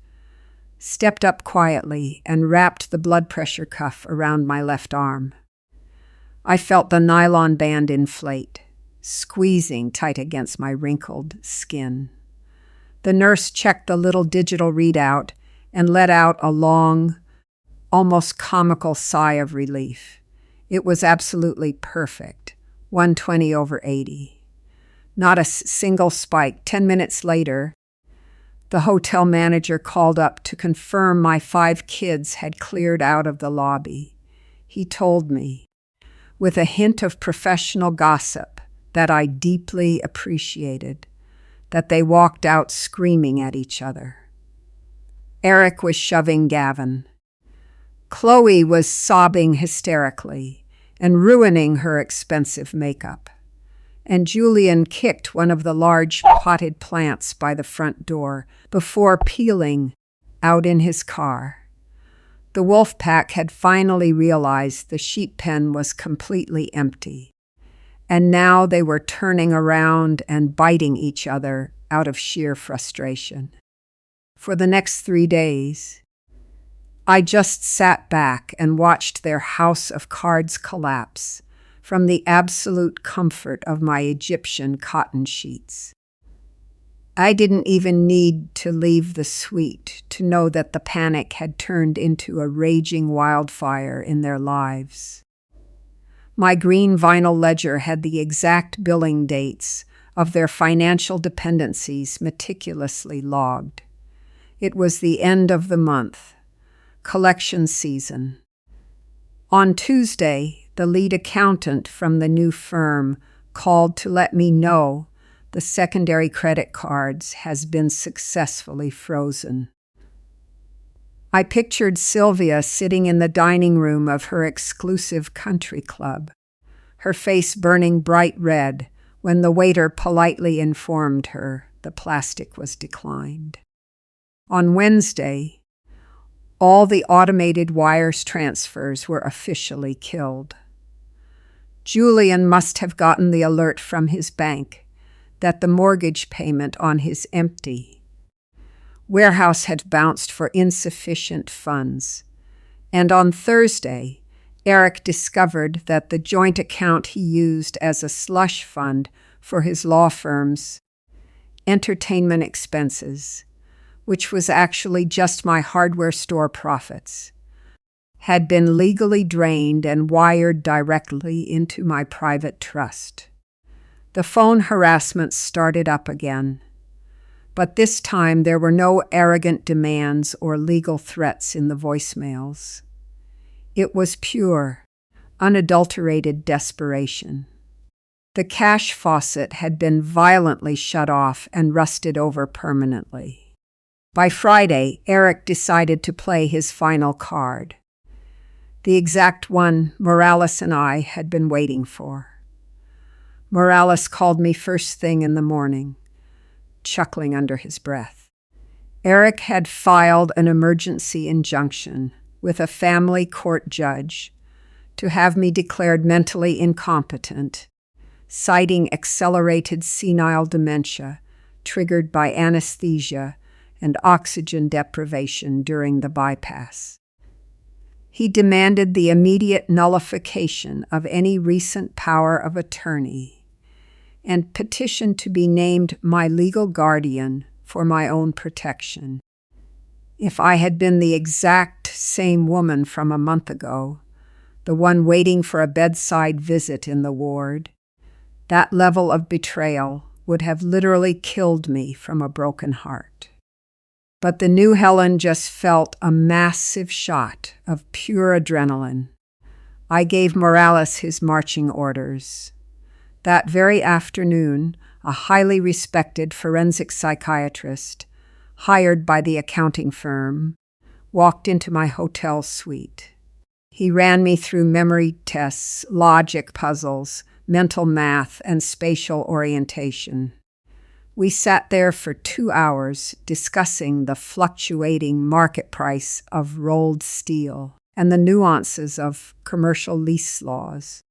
[SPEAKER 1] stepped up quietly and wrapped the blood pressure cuff around my left arm. I felt the nylon band inflate, squeezing tight against my wrinkled skin. The nurse checked the little digital readout and let out a long, almost comical sigh of relief. It was absolutely perfect, 120/80. Not a single spike. 10 minutes later, the hotel manager called up to confirm my 5 kids had cleared out of the lobby. He told me, with a hint of professional gossip that I deeply appreciated, that they walked out screaming at each other. Eric was shoving Gavin. Chloe was sobbing hysterically and ruining her expensive makeup. And Julian kicked one of the large potted plants by the front door before peeling out in his car. The wolf pack had finally realized the sheep pen was completely empty, and now they were turning around and biting each other out of sheer frustration. For the next 3 days, I just sat back and watched their house of cards collapse from the absolute comfort of my Egyptian cotton sheets. I didn't even need to leave the suite to know that the panic had turned into a raging wildfire in their lives. My green vinyl ledger had the exact billing dates of their financial dependencies meticulously logged. It was the end of the month, collection season. On Tuesday, the lead accountant from the new firm called to let me know the secondary credit cards has been successfully frozen. I pictured Sylvia sitting in the dining room of her exclusive country club, her face burning bright red when the waiter politely informed her the plastic was declined. On Wednesday, all the automated wires transfers were officially killed. Julian must have gotten the alert from his bank that the mortgage payment on his empty warehouse had bounced for insufficient funds. And on Thursday, Eric discovered that the joint account he used as a slush fund for his law firm's entertainment expenses, which was actually just my hardware store profits, had been legally drained and wired directly into my private trust. The phone harassment started up again, but this time there were no arrogant demands or legal threats in the voicemails. It was pure, unadulterated desperation. The cash faucet had been violently shut off and rusted over permanently. By Friday, Eric decided to play his final card, the exact one Morales and I had been waiting for. Morales called me first thing in the morning, chuckling under his breath. Eric had filed an emergency injunction with a family court judge to have me declared mentally incompetent, citing accelerated senile dementia triggered by anesthesia and oxygen deprivation during the bypass. He demanded the immediate nullification of any recent power of attorney and petitioned to be named my legal guardian for my own protection. If I had been the exact same woman from a month ago, the one waiting for a bedside visit in the ward. That level of betrayal would have literally killed me from a broken heart. But the new Helen just felt a massive shot of pure adrenaline. I gave Morales his marching orders. That very afternoon, a highly respected forensic psychiatrist, hired by the accounting firm, walked into my hotel suite. He ran me through memory tests, logic puzzles, mental math, and spatial orientation. We sat there for 2 hours discussing the fluctuating market price of rolled steel and the nuances of commercial lease laws.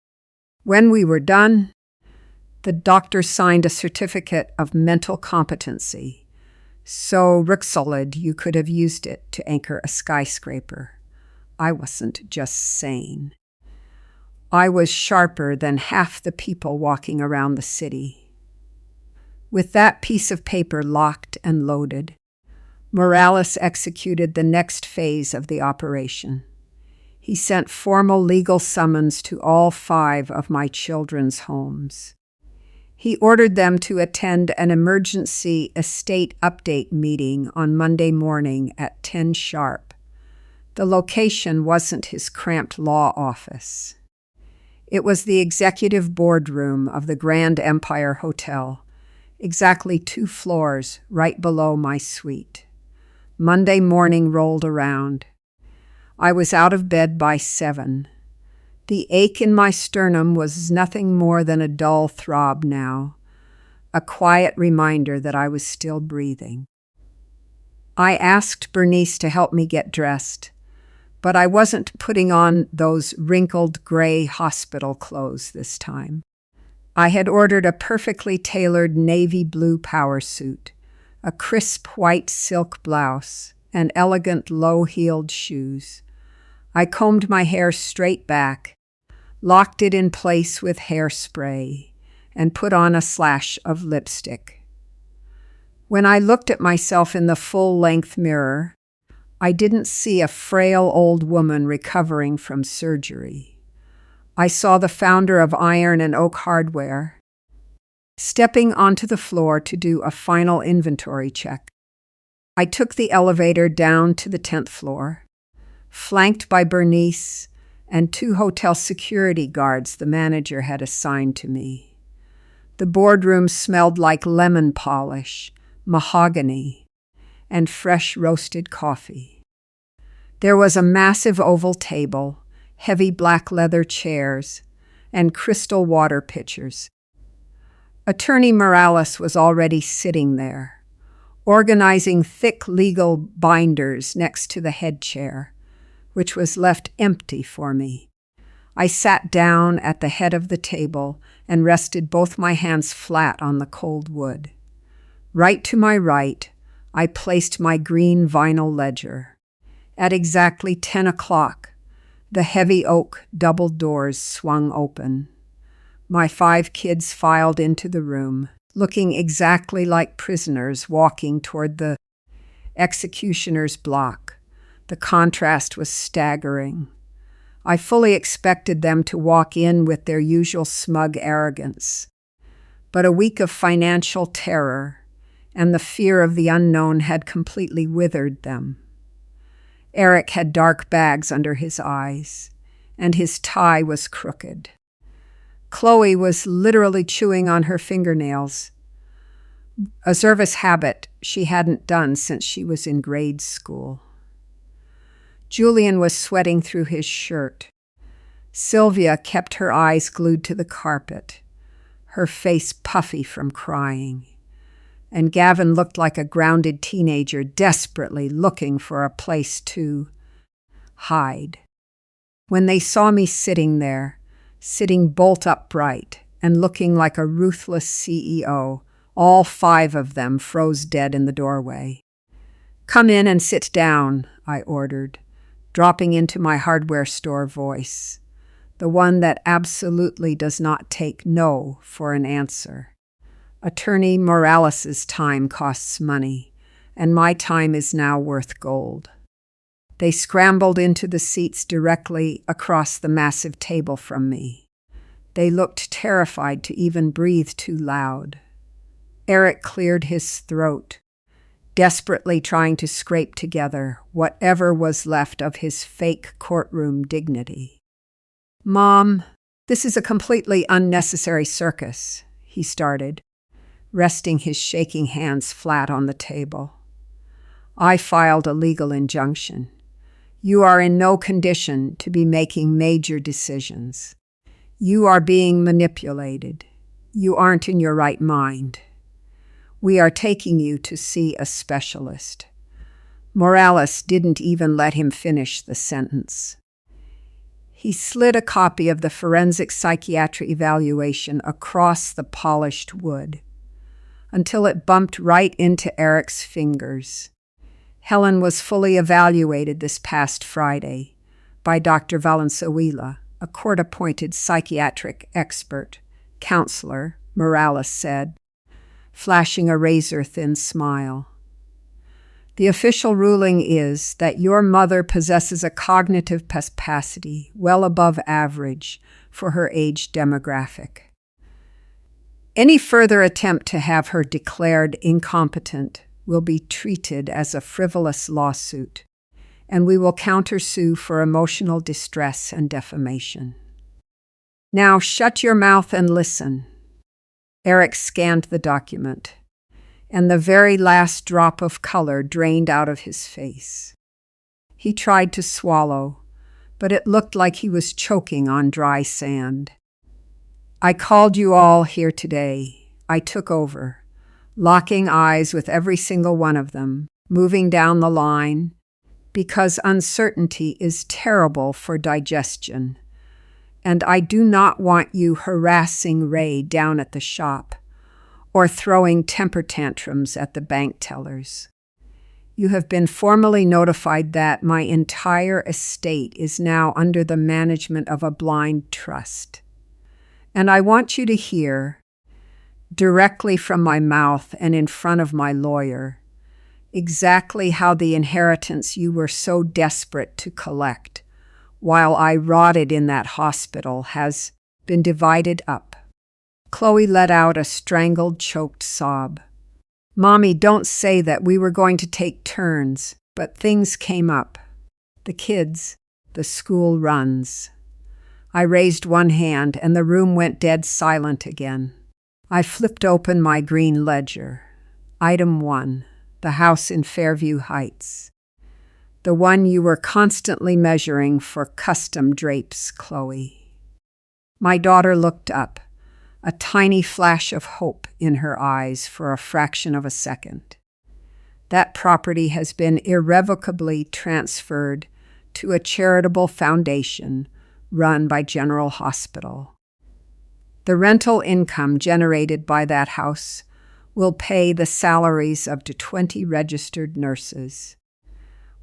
[SPEAKER 1] When we were done, the doctor signed a certificate of mental competency, so rock solid you could have used it to anchor a skyscraper. I wasn't just sane. I was sharper than half the people walking around the city. With that piece of paper locked and loaded, Morales executed the next phase of the operation. He sent formal legal summons to all 5 of my children's homes. He ordered them to attend an emergency estate update meeting on Monday morning at 10 sharp. The location wasn't his cramped law office. It was the executive boardroom of the Grand Empire Hotel, exactly 2 floors right below my suite. Monday morning rolled around. I was out of bed by 7. The ache in my sternum was nothing more than a dull throb now, a quiet reminder that I was still breathing. I asked Bernice to help me get dressed, but I wasn't putting on those wrinkled gray hospital clothes this time. I had ordered a perfectly tailored navy blue power suit, a crisp white silk blouse, and elegant low-heeled shoes. I combed my hair straight back, locked it in place with hairspray, and put on a slash of lipstick. When I looked at myself in the full-length mirror, I didn't see a frail old woman recovering from surgery. I saw the founder of Iron and Oak Hardware stepping onto the floor to do a final inventory check. I took the elevator down to the 10th floor, flanked by Bernice and 2 hotel security guards the manager had assigned to me. The boardroom smelled like lemon polish, mahogany, and fresh roasted coffee. There was a massive oval table, heavy black leather chairs, and crystal water pitchers. Attorney Morales was already sitting there, organizing thick legal binders next to the head chair, which was left empty for me. I sat down at the head of the table and rested both my hands flat on the cold wood. Right to my right, I placed my green vinyl ledger. At exactly 10 o'clock, the heavy oak double doors swung open. My 5 kids filed into the room, looking exactly like prisoners walking toward the executioner's block. The contrast was staggering. I fully expected them to walk in with their usual smug arrogance. But a week of financial terror and the fear of the unknown had completely withered them. Eric had dark bags under his eyes, and his tie was crooked. Chloe was literally chewing on her fingernails, a service habit she hadn't done since she was in grade school. Julian was sweating through his shirt. Sylvia kept her eyes glued to the carpet, her face puffy from crying. And Gavin looked like a grounded teenager desperately looking for a place to hide. When they saw me sitting there, sitting bolt upright and looking like a ruthless CEO, all 5 of them froze dead in the doorway. "Come in and sit down," I ordered, dropping into my hardware store voice, the one that absolutely does not take no for an answer. Attorney Morales's time costs money, and my time is now worth gold. They scrambled into the seats directly across the massive table from me. They looked terrified to even breathe too loud. Eric cleared his throat, desperately trying to scrape together whatever was left of his fake courtroom dignity. "Mom, this is a completely unnecessary circus," he started, resting his shaking hands flat on the table. "I filed a legal injunction. You are in no condition to be making major decisions. You are being manipulated. You aren't in your right mind. We are taking you to see a specialist." Morales didn't even let him finish the sentence. He slid a copy of the forensic psychiatry evaluation across the polished wood until it bumped right into Eric's fingers. Helen was fully evaluated this past Friday by Dr. Valenzuela, a court-appointed psychiatric expert, counselor, Morales said, flashing a razor-thin smile. "The official ruling is that your mother possesses a cognitive capacity well above average for her age demographic. Any further attempt to have her declared incompetent will be treated as a frivolous lawsuit, and we will countersue for emotional distress and defamation. Now shut your mouth and listen." Eric scanned the document, and the very last drop of color drained out of his face. He tried to swallow, but it looked like he was choking on dry sand. "I called you all here today. I took over, locking eyes with every single one of them, moving down the line, because uncertainty is terrible for digestion, and I do not want you harassing Ray down at the shop or throwing temper tantrums at the bank tellers. You have been formally notified that my entire estate is now under the management of a blind trust, and I want you to hear, directly from my mouth and in front of my lawyer, exactly how the inheritance you were so desperate to collect while I rotted in that hospital has been divided up." Chloe let out a strangled, choked sob. "Mommy, don't say that. We were going to take turns, but things came up. The kids, the school runs." I raised one hand and the room went dead silent again. I flipped open my green ledger. Item 1, the house in Fairview Heights. The one you were constantly measuring for custom drapes, Chloe. My daughter looked up, a tiny flash of hope in her eyes for a fraction of a second. That property has been irrevocably transferred to a charitable foundation run by General Hospital. The rental income generated by that house will pay the salaries of 20 registered nurses,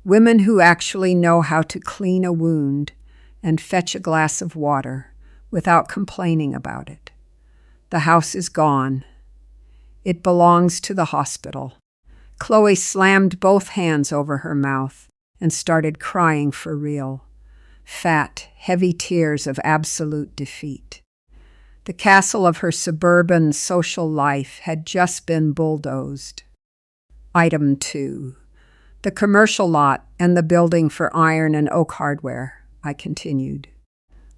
[SPEAKER 1] women who actually know how to clean a wound and fetch a glass of water without complaining about it. The house is gone. It belongs to the hospital. Chloe slammed both hands over her mouth and started crying for real. Fat, heavy tears of absolute defeat. The castle of her suburban social life had just been bulldozed. Item 2. The commercial lot and the building for iron and oak hardware, I continued,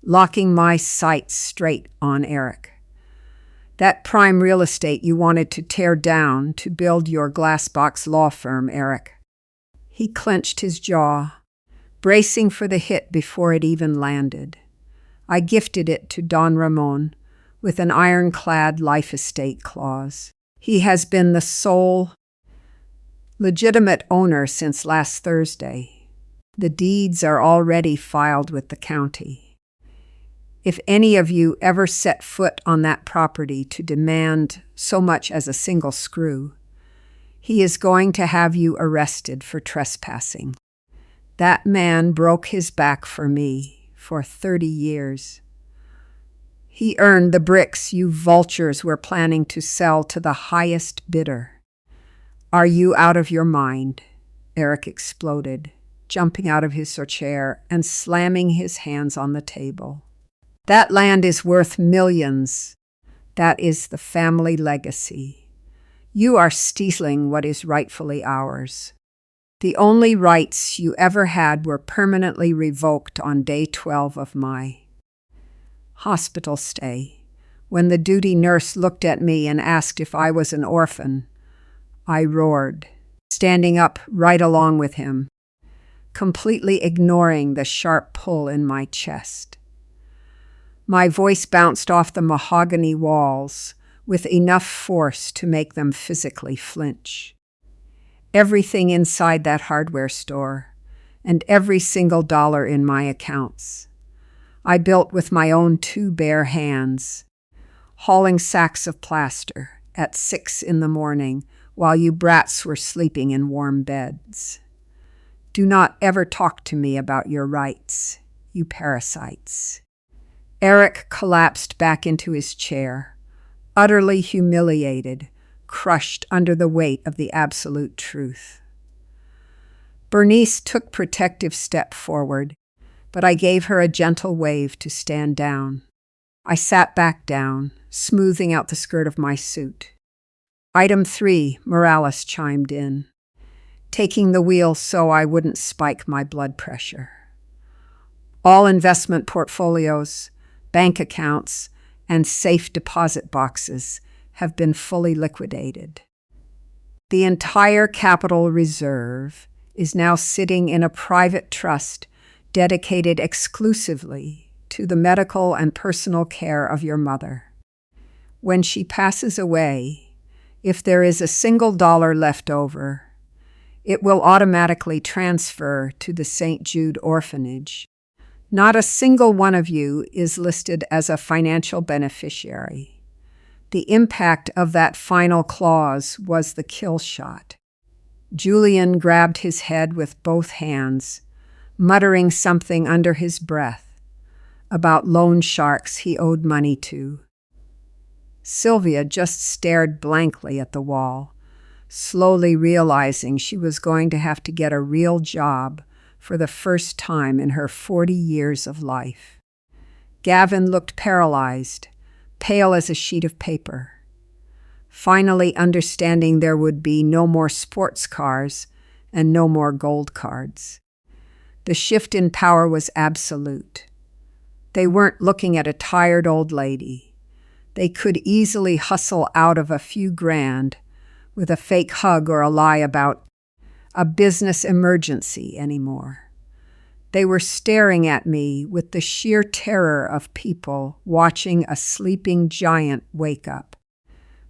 [SPEAKER 1] locking my sights straight on Eric. That prime real estate you wanted to tear down to build your glassbox law firm, Eric. He clenched his jaw, bracing for the hit before it even landed. I gifted it to Don Ramon with an ironclad life estate clause. He has been the sole legitimate owner since last Thursday. The deeds are already filed with the county. If any of you ever set foot on that property to demand so much as a single screw, he is going to have you arrested for trespassing. That man broke his back for me for 30 years. He earned the bricks you vultures were planning to sell to the highest bidder. Are you out of your mind? Eric exploded, jumping out of his chair and slamming his hands on the table. That land is worth millions. That is the family legacy. You are stealing what is rightfully ours. The only rights you ever had were permanently revoked on day 12 of my hospital stay. When the duty nurse looked at me and asked if I was an orphan, I roared, standing up right along with him, completely ignoring the sharp pull in my chest. My voice bounced off the mahogany walls with enough force to make them physically flinch. Everything inside that hardware store, and every single dollar in my accounts, I built with my own 2 bare hands, hauling sacks of plaster at 6 in the morning while you brats were sleeping in warm beds. Do not ever talk to me about your rights, you parasites. Eric collapsed back into his chair, utterly humiliated, crushed under the weight of the absolute truth. Bernice took protective step forward, but I gave her a gentle wave to stand down. I sat back down, smoothing out the skirt of my suit. Item 3, Morales chimed in, taking the wheel so I wouldn't spike my blood pressure. All investment portfolios, bank accounts, and safe deposit boxes have been fully liquidated. The entire capital reserve is now sitting in a private trust dedicated exclusively to the medical and personal care of your mother. When she passes away, if there is a single dollar left over, it will automatically transfer to the St. Jude Orphanage. Not a single one of you is listed as a financial beneficiary. The impact of that final clause was the kill shot. Julian grabbed his head with both hands, muttering something under his breath about loan sharks he owed money to. Sylvia just stared blankly at the wall, slowly realizing she was going to have to get a real job for the first time in her 40 years of life. Gavin looked paralyzed, pale as a sheet of paper. Finally understanding there would be no more sports cars and no more gold cards. The shift in power was absolute. They weren't looking at a tired old lady. They could easily hustle out of a few grand with a fake hug or a lie about a business emergency anymore. They were staring at me with the sheer terror of people watching a sleeping giant wake up.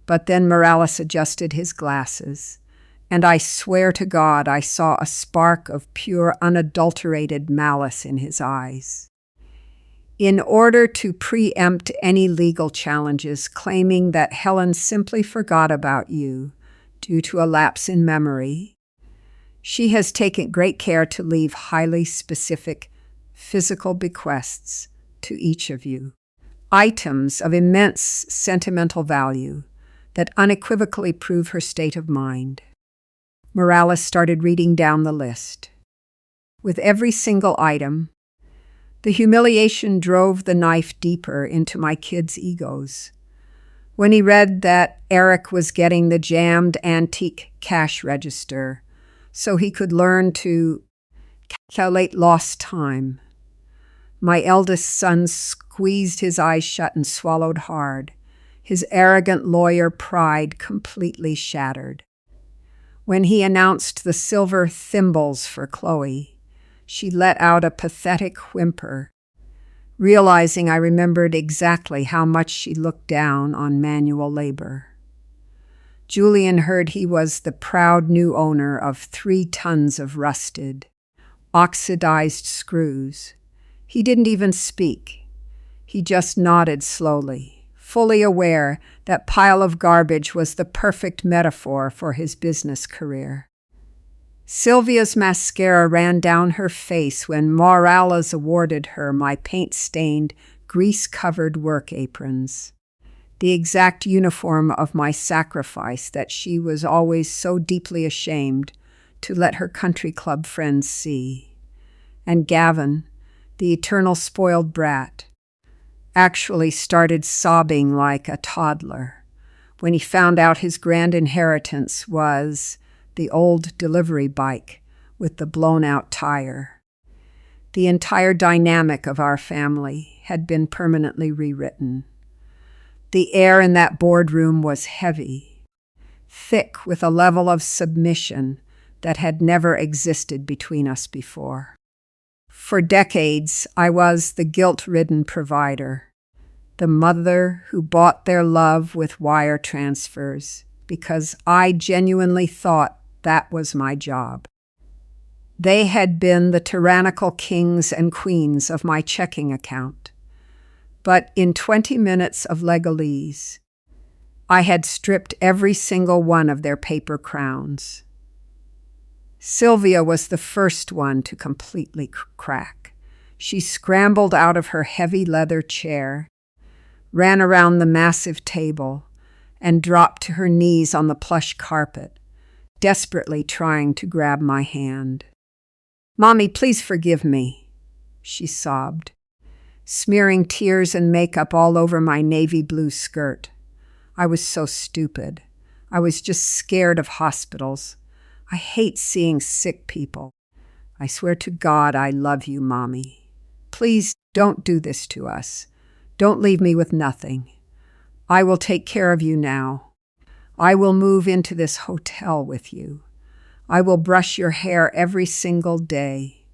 [SPEAKER 1] But then Morales adjusted his glasses, and I swear to God I saw a spark of pure, unadulterated malice in his eyes. In order to preempt any legal challenges claiming that Helen simply forgot about you due to a lapse in memory, she has taken great care to leave highly specific physical bequests to each of you, items of immense sentimental value that unequivocally prove her state of mind. Morales started reading down the list. With every single item, the humiliation drove the knife deeper into my kids' egos. When he read that Eric was getting the jammed antique cash register so he could learn to calculate lost time, my eldest son squeezed his eyes shut and swallowed hard, his arrogant lawyer pride completely shattered. When he announced the silver thimbles for Chloe, she let out a pathetic whimper, realizing I remembered exactly how much she looked down on manual labor. Julian heard he was the proud new owner of 3 tons of rusted, oxidized screws. He didn't even speak. He just nodded slowly, fully aware that pile of garbage was the perfect metaphor for his business career. Sylvia's mascara ran down her face when Morales awarded her my paint-stained, grease-covered work aprons, the exact uniform of my sacrifice that she was always so deeply ashamed to let her country club friends see. And Gavin, the eternal spoiled brat, actually started sobbing like a toddler when he found out his grand inheritance was the old delivery bike with the blown-out tire. The entire dynamic of our family had been permanently rewritten. The air in that boardroom was heavy, thick with a level of submission that had never existed between us before. For decades, I was the guilt-ridden provider, the mother who bought their love with wire transfers because I genuinely thought that was my job. They had been the tyrannical kings and queens of my checking account. But in 20 minutes of legalese, I had stripped every single one of their paper crowns. Sylvia was the first one to completely crack. She scrambled out of her heavy leather chair, ran around the massive table, and dropped to her knees on the plush carpet, desperately trying to grab my hand. "Mommy, please forgive me," she sobbed, smearing tears and makeup all over my navy blue skirt. I was so stupid. I was just scared of hospitals. I hate seeing sick people. I swear to God I love you, Mommy. Please don't do this to us. Don't leave me with nothing. I will take care of you now. I will move into this hotel with you. I will brush your hair every single day.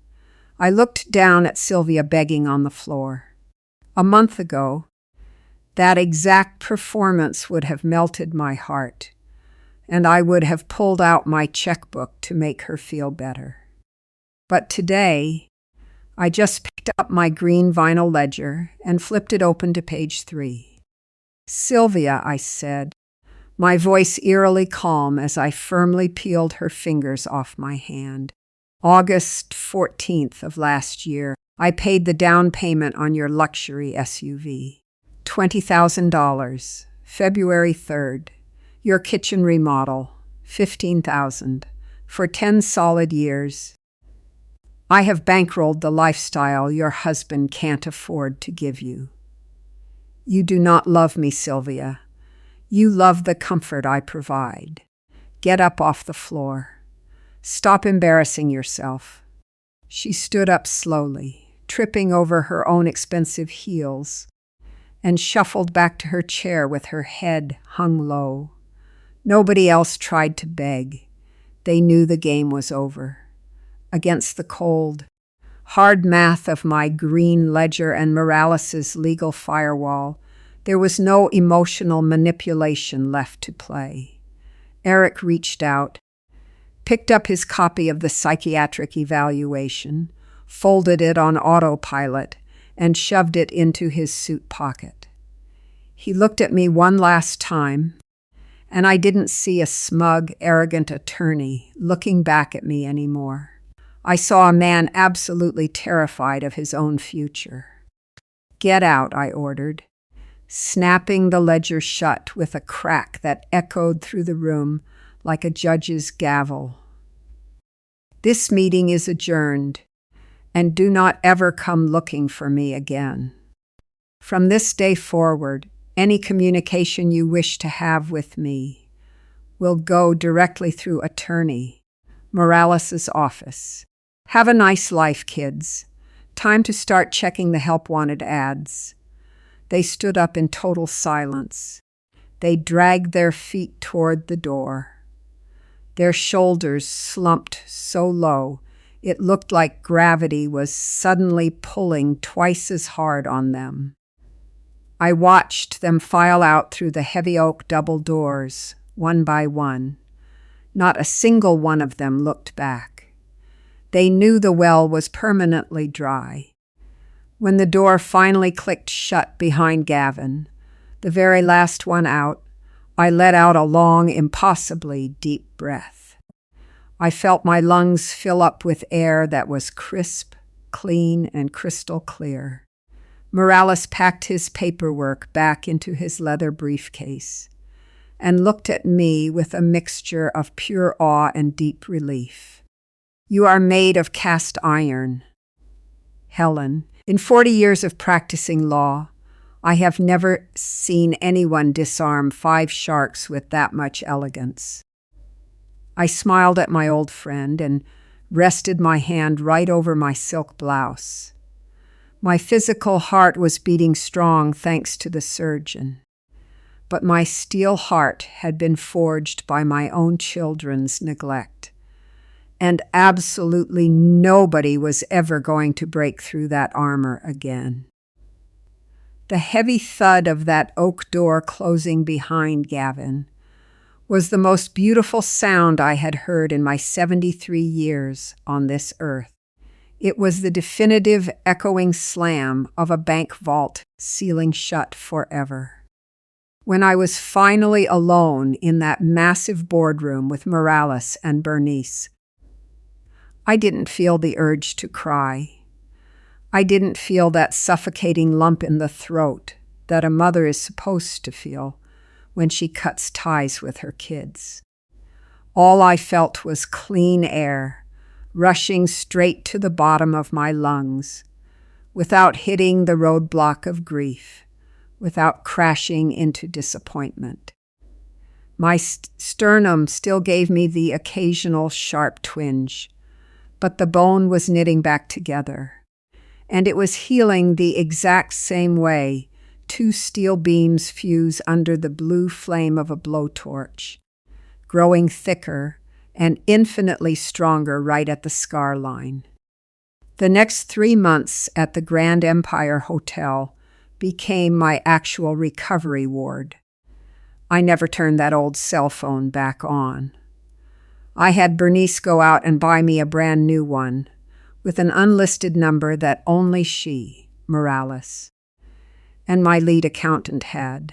[SPEAKER 1] I looked down at Sylvia begging on the floor. A month ago, that exact performance would have melted my heart, and I would have pulled out my checkbook to make her feel better. But today, I just picked up my green vinyl ledger and flipped it open to page 3. "Sylvia," I said, my voice eerily calm as I firmly peeled her fingers off my hand. "August 14th of last year, I paid the down payment on your luxury SUV. $20,000. February 3rd. Your kitchen remodel. $15,000. For 10 solid years. I have bankrolled the lifestyle your husband can't afford to give you. You do not love me, Sylvia. You love the comfort I provide. Get up off the floor. Stop embarrassing yourself." She stood up slowly, tripping over her own expensive heels, and shuffled back to her chair with her head hung low. Nobody else tried to beg. They knew the game was over. Against the cold, hard math of my green ledger and Morales's legal firewall, there was no emotional manipulation left to play. Eric reached out, picked up his copy of the psychiatric evaluation, folded it on autopilot, and shoved it into his suit pocket. He looked at me one last time, and I didn't see a smug, arrogant attorney looking back at me anymore. I saw a man absolutely terrified of his own future. "Get out," I ordered, snapping the ledger shut with a crack that echoed through the room like a judge's gavel. "This meeting is adjourned, and do not ever come looking for me again. From this day forward, any communication you wish to have with me will go directly through attorney, Morales's office. Have a nice life, kids. Time to start checking the help wanted ads." They stood up in total silence. They dragged their feet toward the door. Their shoulders slumped so low, it looked like gravity was suddenly pulling twice as hard on them. I watched them file out through the heavy oak double doors, one by one. Not a single one of them looked back. They knew the well was permanently dry. When the door finally clicked shut behind Gavin, the very last one out, I let out a long, impossibly deep breath. I felt my lungs fill up with air that was crisp, clean, and crystal clear. Morales packed his paperwork back into his leather briefcase and looked at me with a mixture of pure awe and deep relief. "You are made of cast iron," Helen. In 40 years of practicing law, I have never seen anyone disarm 5 sharks with that much elegance. I smiled at my old friend and rested my hand right over my silk blouse. My physical heart was beating strong thanks to the surgeon, but my steel heart had been forged by my own children's neglect, and absolutely nobody was ever going to break through that armor again. The heavy thud of that oak door closing behind Gavin was the most beautiful sound I had heard in my 73 years on this earth. It was the definitive echoing slam of a bank vault sealing shut forever. When I was finally alone in that massive boardroom with Morales and Bernice, I didn't feel the urge to cry. I didn't feel that suffocating lump in the throat that a mother is supposed to feel when she cuts ties with her kids. All I felt was clean air, rushing straight to the bottom of my lungs, without hitting the roadblock of grief, without crashing into disappointment. My sternum still gave me the occasional sharp twinge, but the bone was knitting back together, and it was healing the exact same way 2 steel beams fuse under the blue flame of a blowtorch, growing thicker and infinitely stronger right at the scar line. The next 3 months at the Grand Empire Hotel became my actual recovery ward. I never turned that old cell phone back on. I had Bernice go out and buy me a brand new one, with an unlisted number that only she, Morales, and my lead accountant had.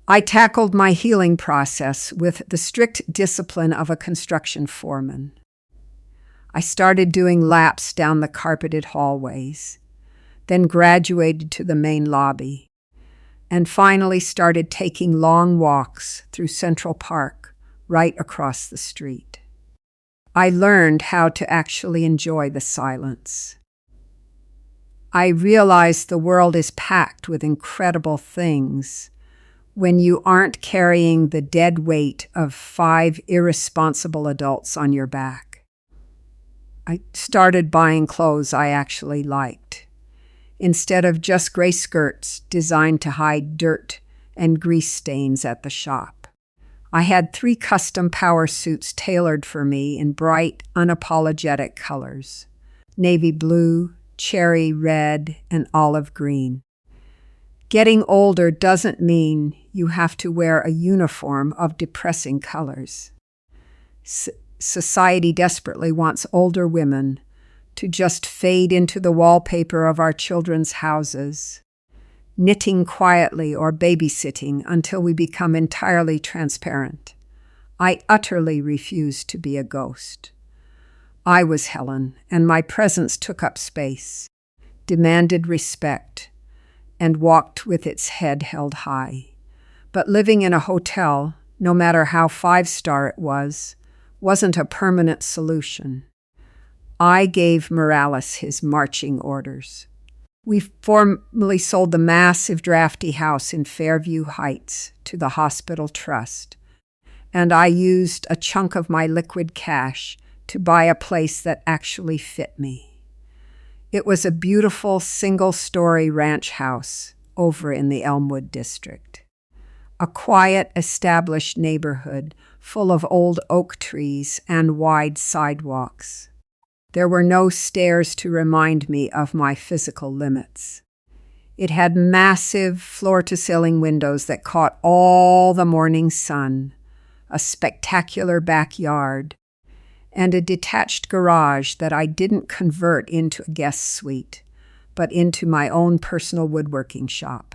[SPEAKER 1] I tackled my healing process with the strict discipline of a construction foreman. I started doing laps down the carpeted hallways, then graduated to the main lobby, and finally started taking long walks through Central Park right across the street. I learned how to actually enjoy the silence. I realized the world is packed with incredible things when you aren't carrying the dead weight of 5 irresponsible adults on your back. I started buying clothes I actually liked, instead of just gray skirts designed to hide dirt and grease stains at the shop. I had 3 custom power suits tailored for me in bright, unapologetic colors: navy blue, cherry red, and olive green. Getting older doesn't mean you have to wear a uniform of depressing colors. Society desperately wants older women to just fade into the wallpaper of our children's houses, knitting quietly or babysitting until we become entirely transparent. I utterly refused to be a ghost. I was Helen, and my presence took up space, demanded respect, and walked with its head held high. But living in a hotel, no matter how 5-star it was, wasn't a permanent solution. I gave Morales his marching orders. We formally sold the massive drafty house in Fairview Heights to the hospital trust, and I used a chunk of my liquid cash to buy a place that actually fit me. It was a beautiful single-story ranch house over in the Elmwood district. A quiet, established neighborhood full of old oak trees and wide sidewalks. There were no stairs to remind me of my physical limits. It had massive floor-to-ceiling windows that caught all the morning sun, a spectacular backyard, and a detached garage that I didn't convert into a guest suite, but into my own personal woodworking shop.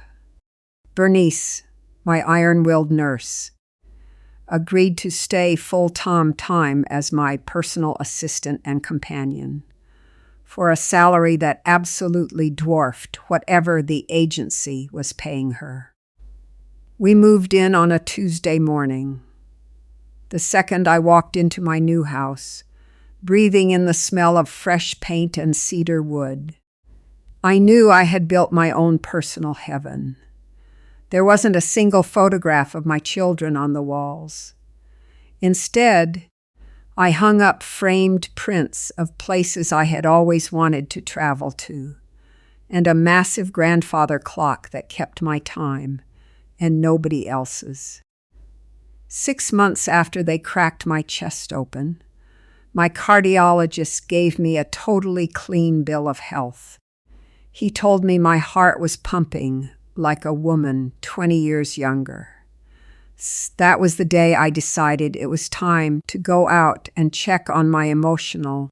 [SPEAKER 1] Bernice, my iron-willed nurse, agreed to stay full-time as my personal assistant and companion, for a salary that absolutely dwarfed whatever the agency was paying her. We moved in on a Tuesday morning. The second I walked into my new house, breathing in the smell of fresh paint and cedar wood. I knew I had built my own personal heaven. There wasn't a single photograph of my children on the walls. Instead, I hung up framed prints of places I had always wanted to travel to, and a massive grandfather clock that kept my time and nobody else's. 6 months after they cracked my chest open, my cardiologist gave me a totally clean bill of health. He told me my heart was pumping like a woman 20 years younger. That was the day I decided it was time to go out and check on my emotional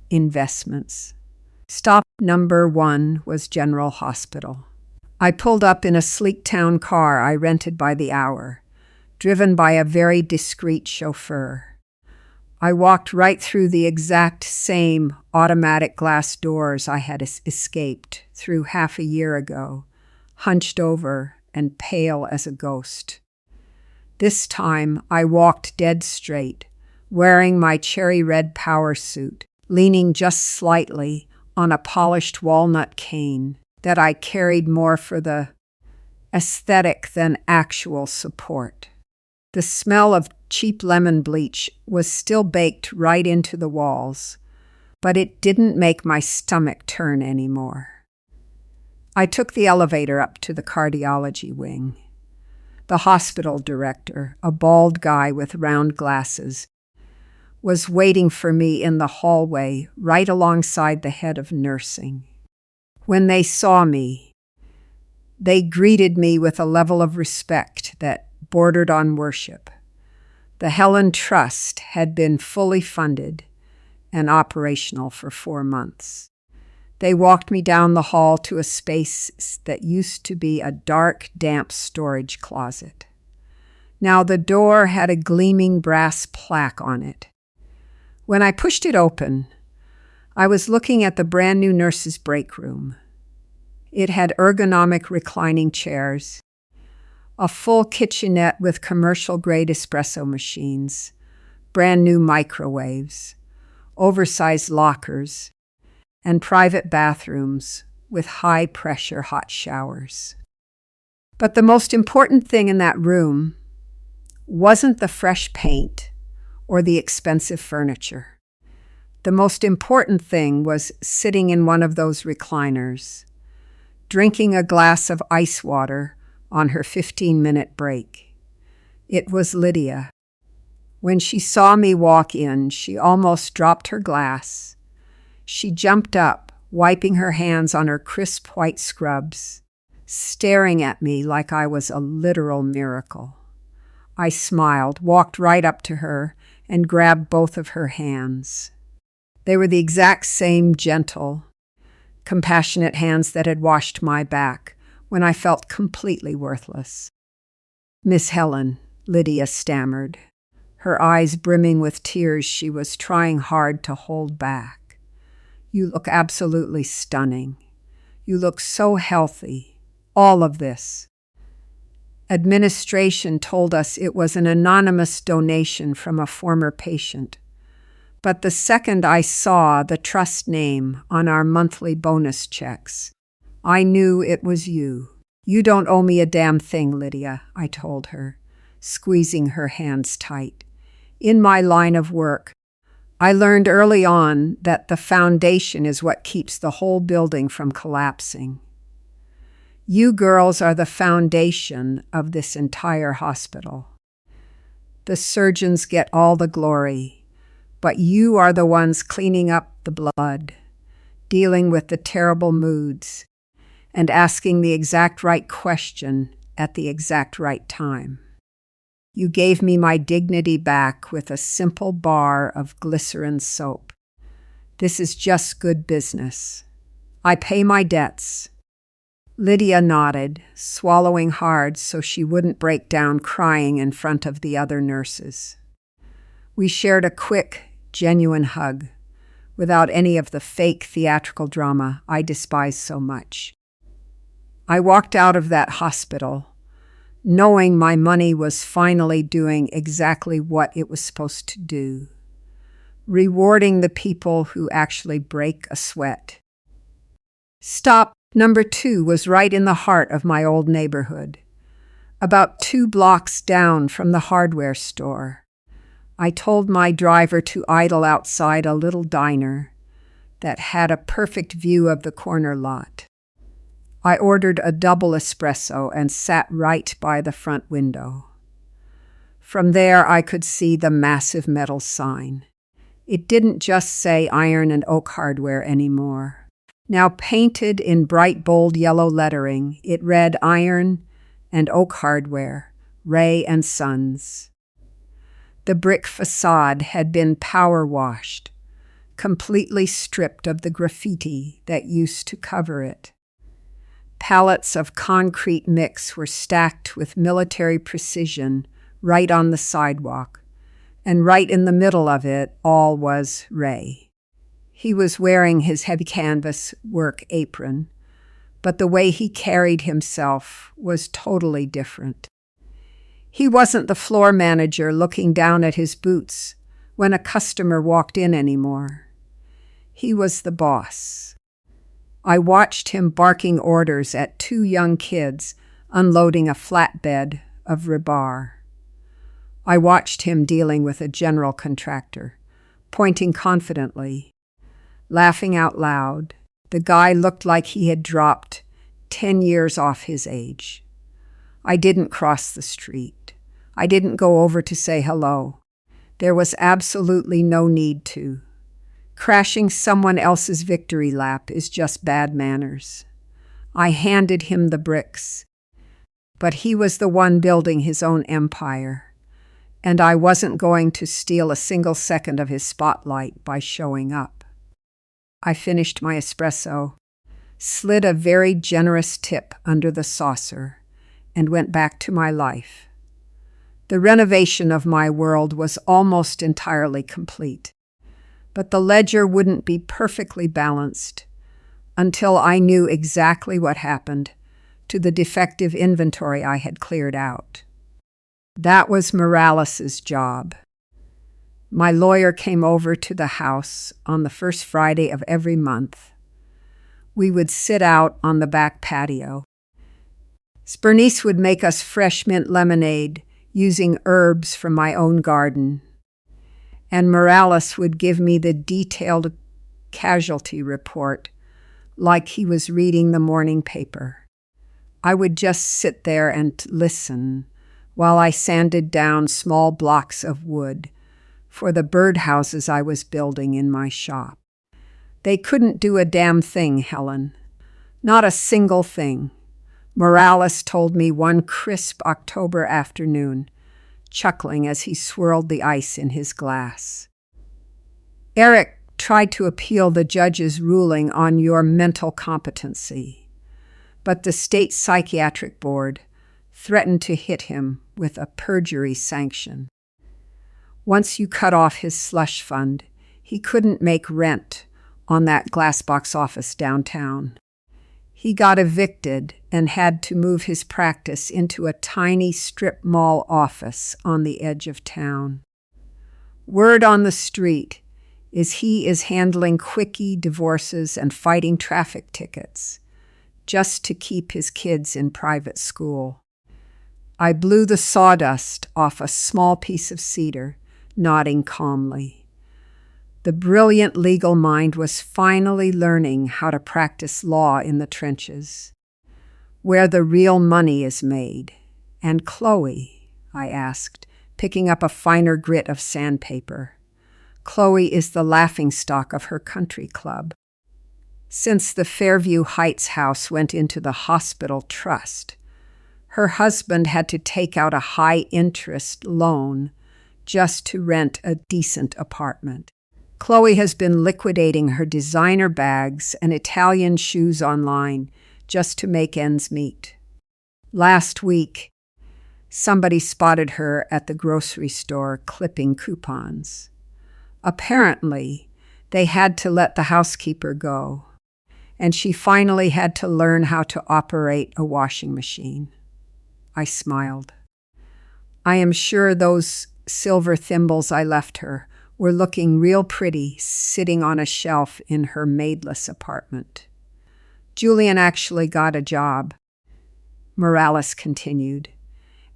[SPEAKER 1] investments. Stop number 1 was General Hospital. I pulled up in a sleek town car I rented by the hour, driven by a very discreet chauffeur. I walked right through the exact same automatic glass doors I had escaped through half a year ago, hunched over and pale as a ghost. This time I walked dead straight, wearing my cherry red power suit, leaning just slightly on a polished walnut cane that I carried more for the aesthetic than actual support. The smell of cheap lemon bleach was still baked right into the walls, but it didn't make my stomach turn anymore. I took the elevator up to the cardiology wing. The hospital director, a bald guy with round glasses, was waiting for me in the hallway right alongside the head of nursing. When they saw me, they greeted me with a level of respect that bordered on worship. The Helen Trust had been fully funded and operational for 4 months. They walked me down the hall to a space that used to be a dark, damp storage closet. Now the door had a gleaming brass plaque on it. When I pushed it open, I was looking at the brand new nurse's break room. It had ergonomic reclining chairs, a full kitchenette with commercial-grade espresso machines, brand new microwaves, oversized lockers, and private bathrooms with high-pressure hot showers. But the most important thing in that room wasn't the fresh paint or the expensive furniture. The most important thing was sitting in one of those recliners, drinking a glass of ice water on her 15-minute break. It was Lydia. When she saw me walk in, she almost dropped her glass. She jumped up, wiping her hands on her crisp white scrubs, staring at me like I was a literal miracle. I smiled, walked right up to her, and grabbed both of her hands. They were the exact same gentle, compassionate hands that had washed my back when I felt completely worthless. "Miss Helen," Lydia stammered, her eyes brimming with tears she was trying hard to hold back. "You look absolutely stunning. You look so healthy. All of this." Administration told us it was an anonymous donation from a former patient. But the second I saw the trust name on our monthly bonus checks, I knew it was you. "You don't owe me a damn thing, Lydia," I told her, squeezing her hands tight. "In my line of work, I learned early on that the foundation is what keeps the whole building from collapsing. You girls are the foundation of this entire hospital. The surgeons get all the glory, but you are the ones cleaning up the blood, dealing with the terrible moods, and asking the exact right question at the exact right time. You gave me my dignity back with a simple bar of glycerin soap. This is just good business. I pay my debts." Lydia nodded, swallowing hard so she wouldn't break down crying in front of the other nurses. We shared a quick, genuine hug, without any of the fake theatrical drama I despise so much. I walked out of that hospital, knowing my money was finally doing exactly what it was supposed to do. rewarding the people who actually break a sweat. Stop number 2 was right in the heart of my old neighborhood, about 2 blocks down from the hardware store. I told my driver to idle outside a little diner that had a perfect view of the corner lot. I ordered a double espresso and sat right by the front window. From there, I could see the massive metal sign. It didn't just say Iron and Oak Hardware anymore. Now painted in bright, bold yellow lettering, it read Iron and Oak Hardware, Ray and Sons. The brick facade had been power washed, completely stripped of the graffiti that used to cover it. Pallets of concrete mix were stacked with military precision right on the sidewalk, and right in the middle of it all was Ray. He was wearing his heavy canvas work apron, but the way he carried himself was totally different. He wasn't the floor manager looking down at his boots when a customer walked in anymore. He was the boss. I watched him barking orders at 2 young kids unloading a flatbed of rebar. I watched him dealing with a general contractor, pointing confidently, laughing out loud. The guy looked like he had dropped 10 years off his age. I didn't cross the street. I didn't go over to say hello. There was absolutely no need to. Crashing someone else's victory lap is just bad manners. I handed him the bricks, but he was the one building his own empire, and I wasn't going to steal a single second of his spotlight by showing up. I finished my espresso, slid a very generous tip under the saucer, and went back to my life. The renovation of my world was almost entirely complete, but the ledger wouldn't be perfectly balanced until I knew exactly what happened to the defective inventory I had cleared out. That was Morales's job. My lawyer came over to the house on the first Friday of every month. We would sit out on the back patio. Bernice would make us fresh mint lemonade using herbs from my own garden, and Morales would give me the detailed casualty report like he was reading the morning paper. I would just sit there and listen while I sanded down small blocks of wood for the birdhouses I was building in my shop. They couldn't do a damn thing, Helen. Not a single thing. Morales told me one crisp October afternoon, chuckling as he swirled the ice in his glass. Eric tried to appeal the judge's ruling on your mental competency, but the state psychiatric board threatened to hit him with a perjury sanction. Once you cut off his slush fund, he couldn't make rent on that glassbox office downtown. He got evicted and had to move his practice into a tiny strip mall office on the edge of town. Word on the street is he is handling quickie divorces and fighting traffic tickets just to keep his kids in private school. I blew the sawdust off a small piece of cedar, nodding calmly. The brilliant legal mind was finally learning how to practice law in the trenches, where the real money is made. And Chloe, I asked, picking up a finer grit of sandpaper. Chloe is the laughingstock of her country club. Since the Fairview Heights house went into the hospital trust, her husband had to take out a high-interest loan just to rent a decent apartment. Chloe has been liquidating her designer bags and Italian shoes online just to make ends meet. Last week, somebody spotted her at the grocery store clipping coupons. Apparently, they had to let the housekeeper go, and she finally had to learn how to operate a washing machine. I smiled. I am sure those silver thimbles I left her were looking real pretty sitting on a shelf in her maidless apartment. Julian actually got a job, Morales continued,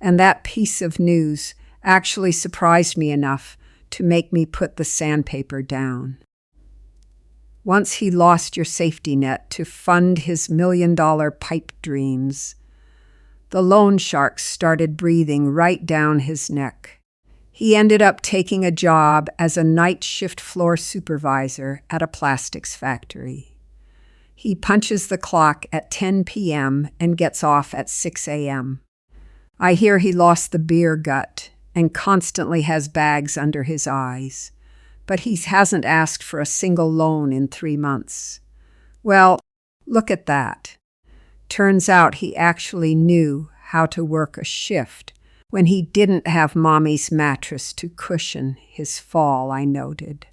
[SPEAKER 1] and that piece of news actually surprised me enough to make me put the sandpaper down. Once he lost your safety net to fund his $1 million pipe dreams, the loan shark started breathing right down his neck. He ended up taking a job as a night shift floor supervisor at a plastics factory. He punches the clock at 10 p.m. and gets off at 6 a.m. I hear he lost the beer gut and constantly has bags under his eyes, but he hasn't asked for a single loan in 3 months. Well, look at that. Turns out he actually knew how to work a shift when he didn't have Mommy's mattress to cushion his fall, I noted,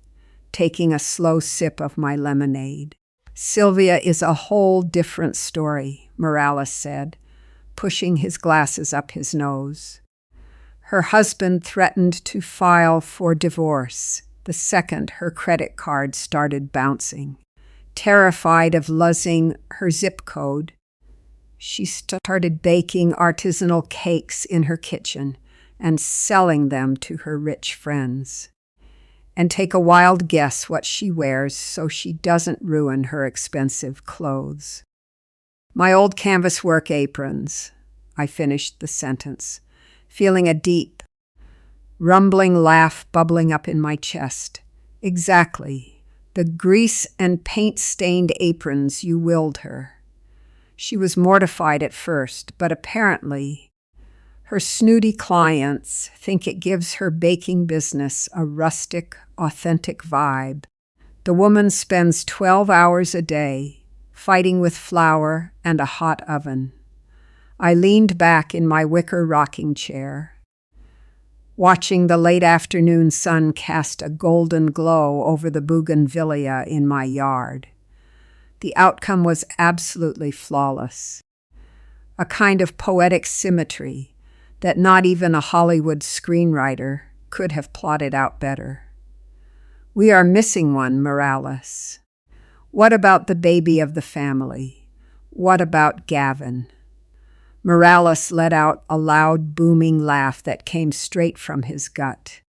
[SPEAKER 1] taking a slow sip of my lemonade. Sylvia is a whole different story, Morales said, pushing his glasses up his nose. Her husband threatened to file for divorce the second her credit card started bouncing. Terrified of losing her zip code, she started baking artisanal cakes in her kitchen and selling them to her rich friends. And take a wild guess what she wears so she doesn't ruin her expensive clothes. My old canvas work aprons, I finished the sentence, feeling a deep, rumbling laugh bubbling up in my chest. Exactly, the grease and paint-stained aprons you willed her. She was mortified at first, but apparently her snooty clients think it gives her baking business a rustic, authentic vibe. The woman spends 12 hours a day fighting with flour and a hot oven. I leaned back in my wicker rocking chair, watching the late afternoon sun cast a golden glow over the bougainvillea in my yard. The outcome was absolutely flawless, a kind of poetic symmetry that not even a Hollywood screenwriter could have plotted out better. We are missing one, Morales. What about the baby of the family? What about Gavin? Morales let out a loud, booming laugh that came straight from his gut.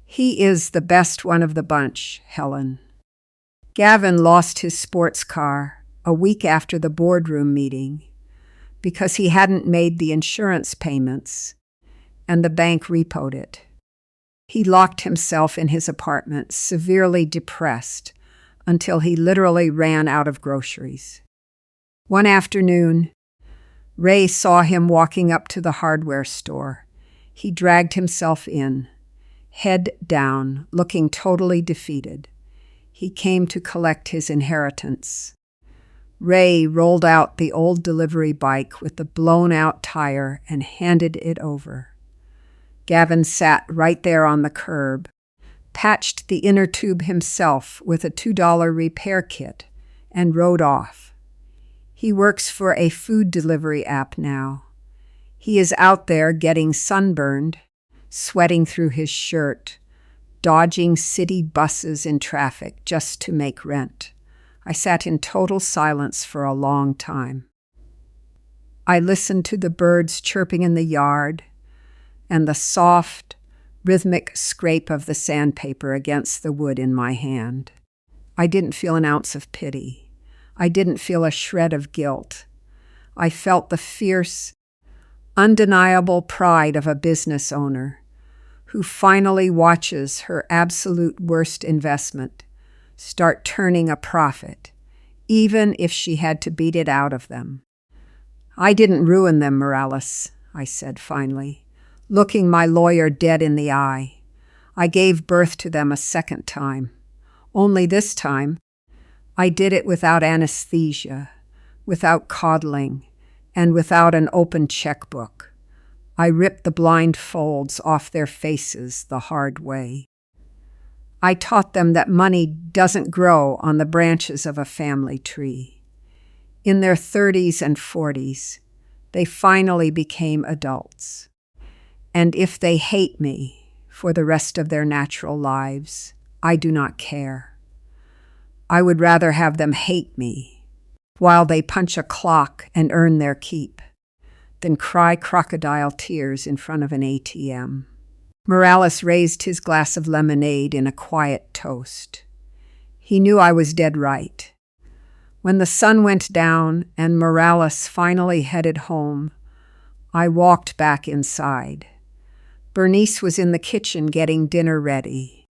[SPEAKER 1] He is the best one of the bunch, Helen. Gavin lost his sports car a week after the boardroom meeting because he hadn't made the insurance payments, and the bank repoed it. He locked himself in his apartment, severely depressed, until he literally ran out of groceries. One afternoon, Ray saw him walking up to the hardware store. He dragged himself in, head down, looking totally defeated. He came to collect his inheritance. Ray rolled out the old delivery bike with the blown-out tire and handed it over. Gavin sat right there on the curb, patched the inner tube himself with a $2 repair kit, and rode off. He works for a food delivery app now. He is out there getting sunburned, sweating through his shirt, dodging city buses in traffic just to make rent. I sat in total silence for a long time. I listened to the birds chirping in the yard and the soft, rhythmic scrape of the sandpaper against the wood in my hand. I didn't feel an ounce of pity. I didn't feel a shred of guilt. I felt the fierce, undeniable pride of a business owner who finally watches her absolute worst investment start turning a profit, even if she had to beat it out of them. I didn't ruin them, Morales, I said finally, looking my lawyer dead in the eye. I gave birth to them a second time. Only this time, I did it without anesthesia, without coddling, and without an open checkbook. I ripped the blind folds off their faces the hard way. I taught them that money doesn't grow on the branches of a family tree. In their 30s and 40s, they finally became adults. And if they hate me for the rest of their natural lives. I do not care. I would rather have them hate me while they punch a clock and earn their keep than cry crocodile tears in front of an ATM. Morales raised his glass of lemonade in a quiet toast. He knew I was dead right. When the sun went down and Morales finally headed home, I walked back inside. Bernice was in the kitchen getting dinner ready,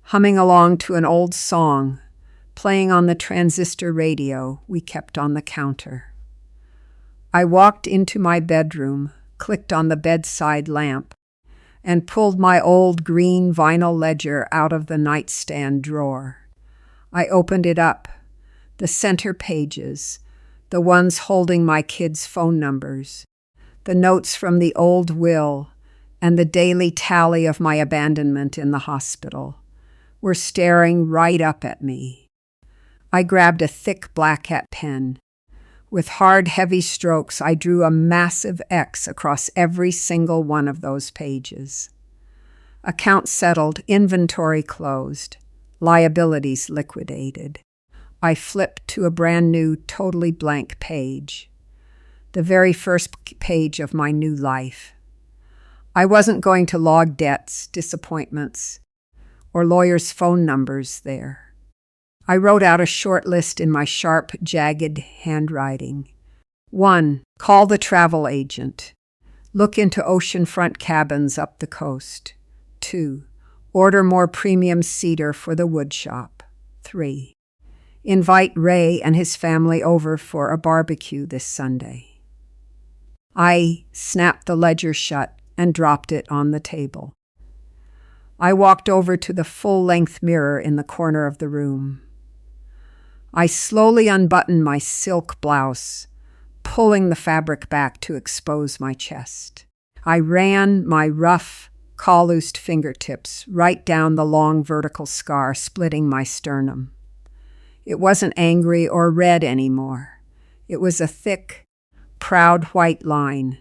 [SPEAKER 1] humming along to an old song, playing on the transistor radio we kept on the counter. I walked into my bedroom, clicked on the bedside lamp, and pulled my old green vinyl ledger out of the nightstand drawer. I opened it up, the center pages, the ones holding my kids' phone numbers, the notes from the old will, and the daily tally of my abandonment in the hospital, were staring right up at me. I grabbed a thick black hat pen. With hard, heavy strokes, I drew a massive X across every single one of those pages. Account settled, inventory closed, liabilities liquidated. I flipped to a brand new, totally blank page. The very first page of my new life. I wasn't going to log debts, disappointments, or lawyers' phone numbers there. I wrote out a short list in my sharp, jagged handwriting. 1. Call the travel agent. Look into oceanfront cabins up the coast. 2. Order more premium cedar for the wood shop. 3. Invite Ray and his family over for a barbecue this Sunday. I snapped the ledger shut and dropped it on the table. I walked over to the full-length mirror in the corner of the room. I slowly unbuttoned my silk blouse, pulling the fabric back to expose my chest. I ran my rough, calloused fingertips right down the long vertical scar splitting my sternum. It wasn't angry or red anymore. It was a thick, proud white line,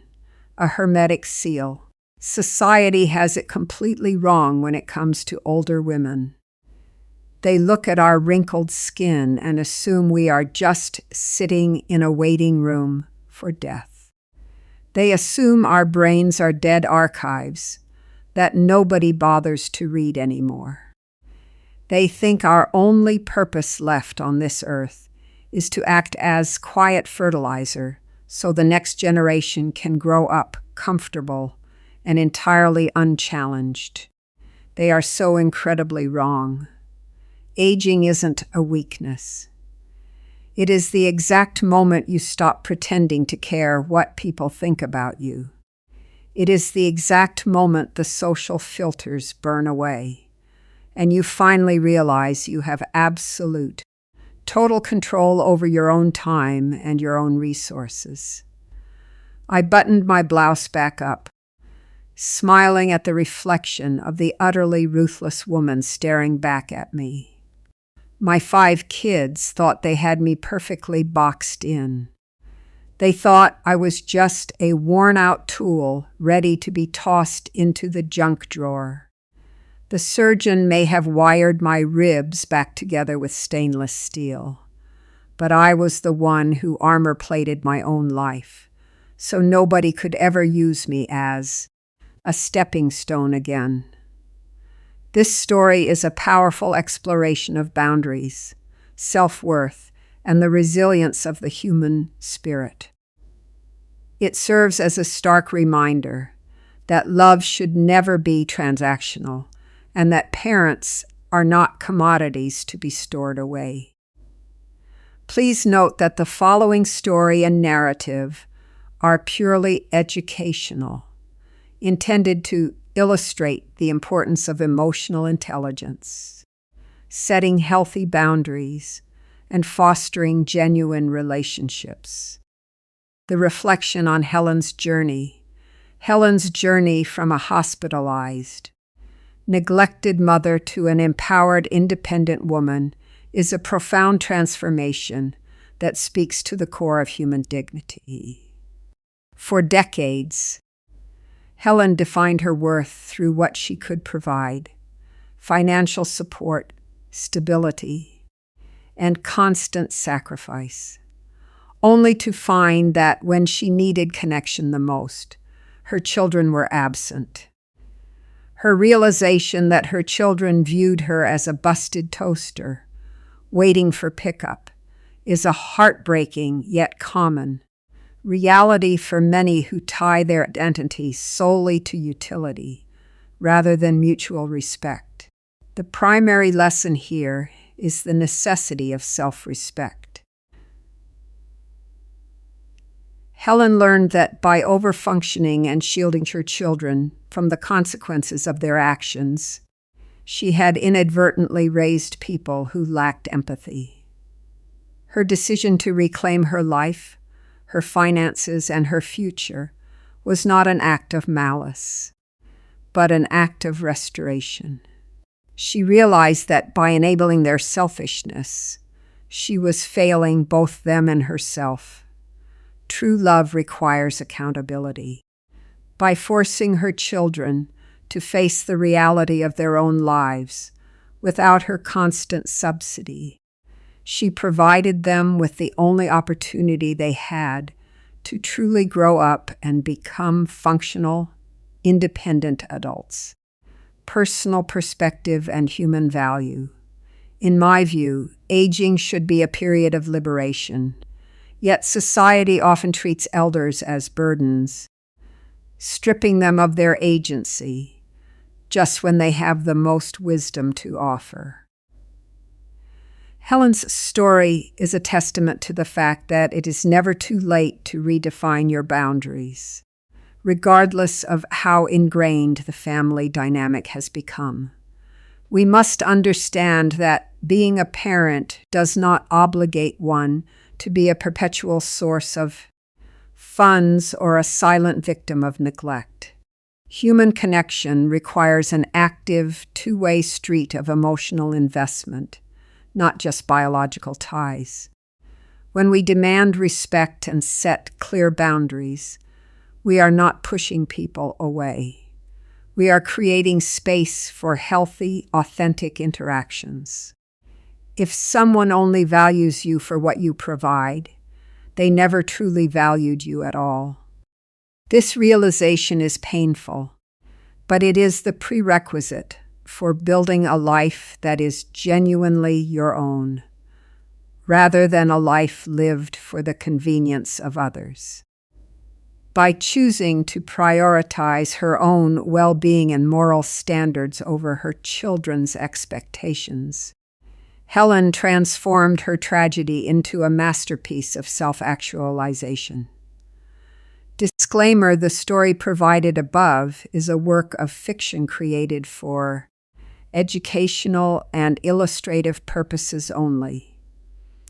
[SPEAKER 1] a hermetic seal. Society has it completely wrong when it comes to older women. They look at our wrinkled skin and assume we are just sitting in a waiting room for death. They assume our brains are dead archives that nobody bothers to read anymore. They think our only purpose left on this earth is to act as quiet fertilizer so the next generation can grow up comfortable and entirely unchallenged. They are so incredibly wrong. Aging isn't a weakness. It is the exact moment you stop pretending to care what people think about you. It is the exact moment the social filters burn away, and you finally realize you have absolute, total control over your own time and your own resources. I buttoned my blouse back up, smiling at the reflection of the utterly ruthless woman staring back at me. My 5 kids thought they had me perfectly boxed in. They thought I was just a worn-out tool ready to be tossed into the junk drawer. The surgeon may have wired my ribs back together with stainless steel, but I was the one who armor-plated my own life, so nobody could ever use me as a stepping stone again. This story is a powerful exploration of boundaries, self-worth, and the resilience of the human spirit. It serves as a stark reminder that love should never be transactional and that parents are not commodities to be stored away. Please note that the following story and narrative are purely educational, intended to illustrate the importance of emotional intelligence, setting healthy boundaries, and fostering genuine relationships. The reflection on Helen's journey from a hospitalized, neglected mother to an empowered, independent woman, is a profound transformation that speaks to the core of human dignity. For decades, Helen defined her worth through what she could provide: financial support, stability, and constant sacrifice, only to find that when she needed connection the most, her children were absent. Her realization that her children viewed her as a busted toaster, waiting for pickup, is a heartbreaking yet common reality for many who tie their identity solely to utility rather than mutual respect. The primary lesson here is the necessity of self-respect. Helen learned that by overfunctioning and shielding her children from the consequences of their actions, she had inadvertently raised people who lacked empathy. Her decision to reclaim her life, her finances, and her future was not an act of malice, but an act of restoration. She realized that by enabling their selfishness, she was failing both them and herself. True love requires accountability. By forcing her children to face the reality of their own lives without her constant subsidy, she provided them with the only opportunity they had to truly grow up and become functional, independent adults. Personal perspective and human value. In my view, aging should be a period of liberation, yet society often treats elders as burdens, stripping them of their agency just when they have the most wisdom to offer. Helen's story is a testament to the fact that it is never too late to redefine your boundaries, regardless of how ingrained the family dynamic has become. We must understand that being a parent does not obligate one to be a perpetual source of funds or a silent victim of neglect. Human connection requires an active, two-way street of emotional investment, not just biological ties. When we demand respect and set clear boundaries, we are not pushing people away. We are creating space for healthy, authentic interactions. If someone only values you for what you provide, they never truly valued you at all. This realization is painful, but it is the prerequisite for building a life that is genuinely your own, rather than a life lived for the convenience of others. By choosing to prioritize her own well-being and moral standards over her children's expectations, Helen transformed her tragedy into a masterpiece of self-actualization. Disclaimer: the story provided above is a work of fiction created for educational and illustrative purposes only.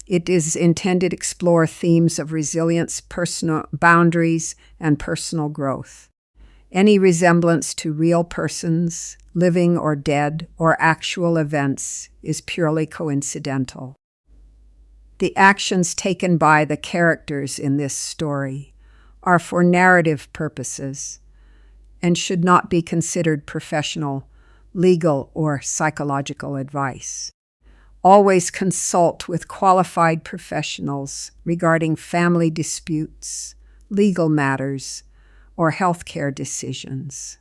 [SPEAKER 1] It is intended to explore themes of resilience, personal boundaries, and personal growth. Any resemblance to real persons, living or dead, or actual events is purely coincidental. The actions taken by the characters in this story are for narrative purposes and should not be considered professional, legal, or psychological advice. Always consult with qualified professionals regarding family disputes, legal matters, or healthcare decisions.